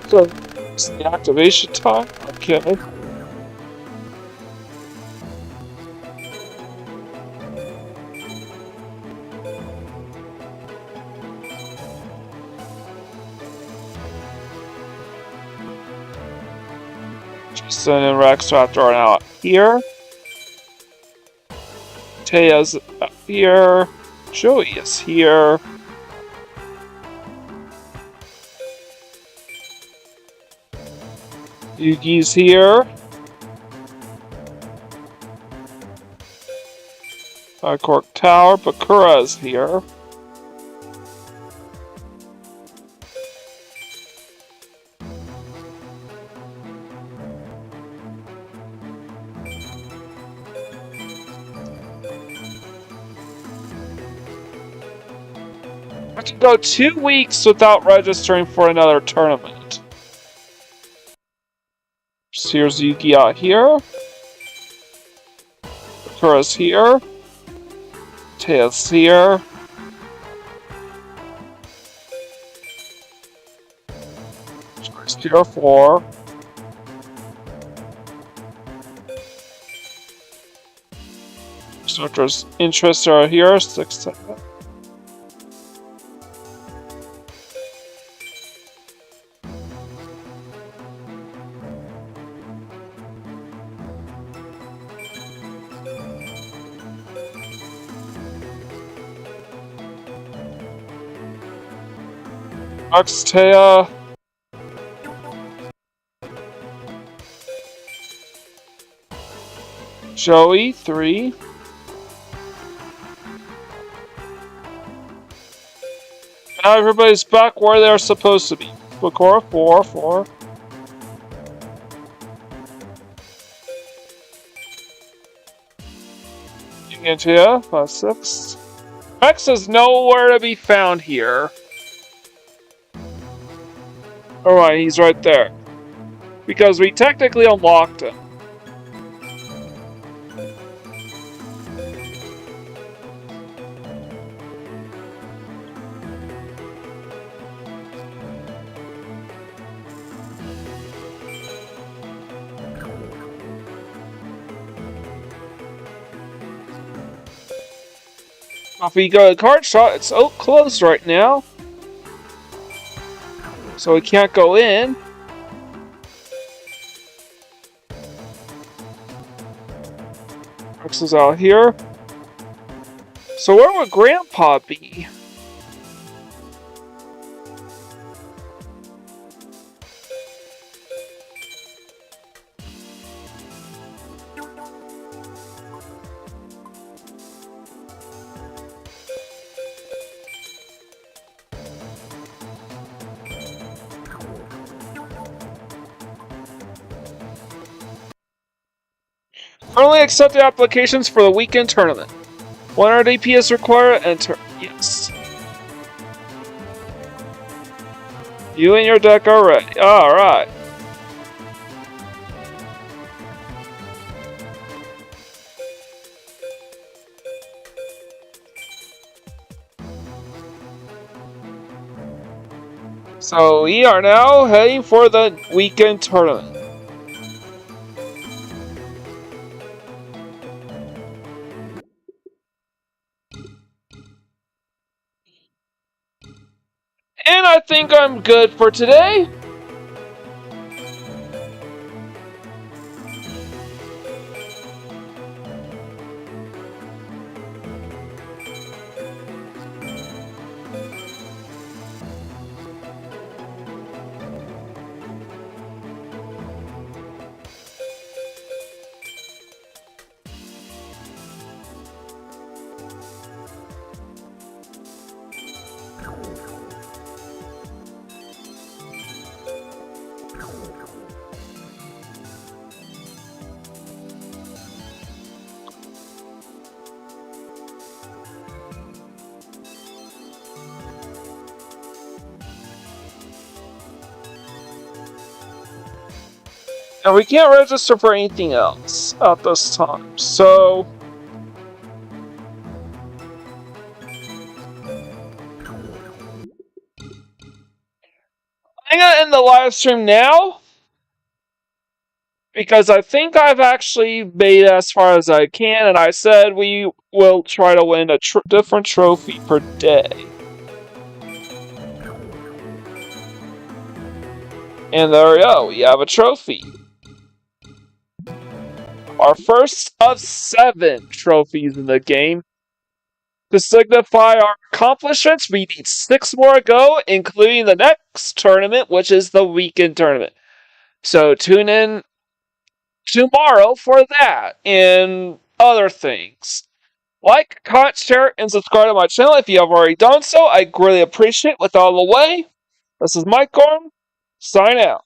So, it's the activation time? Okay. Jason and Rex Raptor are now here. Taya's up here. Joey is here. Yugi's here. Cork Tower. Bakura's here. I can go 2 weeks without registering for another tournament. So here's Yugioh here. Bakura's here. Taya's here. Joy's here 4. Instructor's interests are here 6, 7. Max, Taya. Joey 3. Now everybody's back where they're supposed to be. Bakura 4, 4. Yugioh 5, 6. Rex is nowhere to be found here. Alright, he's right there. Because we technically unlocked him. If we go to card shot, it's closed right now. So we can't go in. X is out here. So where would Grandpa be? Currently accepted applications for the weekend tournament. 100 AP is required. Enter. Yes. You and your deck are ready. Alright. So we are now heading for the weekend tournament. And I think I'm good for today. And we can't register for anything else at this time. So I'm gonna end the live stream now, because I think I've actually made it as far as I can, and I said we will try to win a different trophy per day. And there we go, we have a trophy. Our first of 7 trophies in the game. To signify our accomplishments, we need 6 more to go, including the next tournament, which is the weekend tournament. So tune in tomorrow for that and other things. Like, comment, share, and subscribe to my channel if you have already done so. I greatly appreciate it. With all the way, this is Mike Gorham, sign out.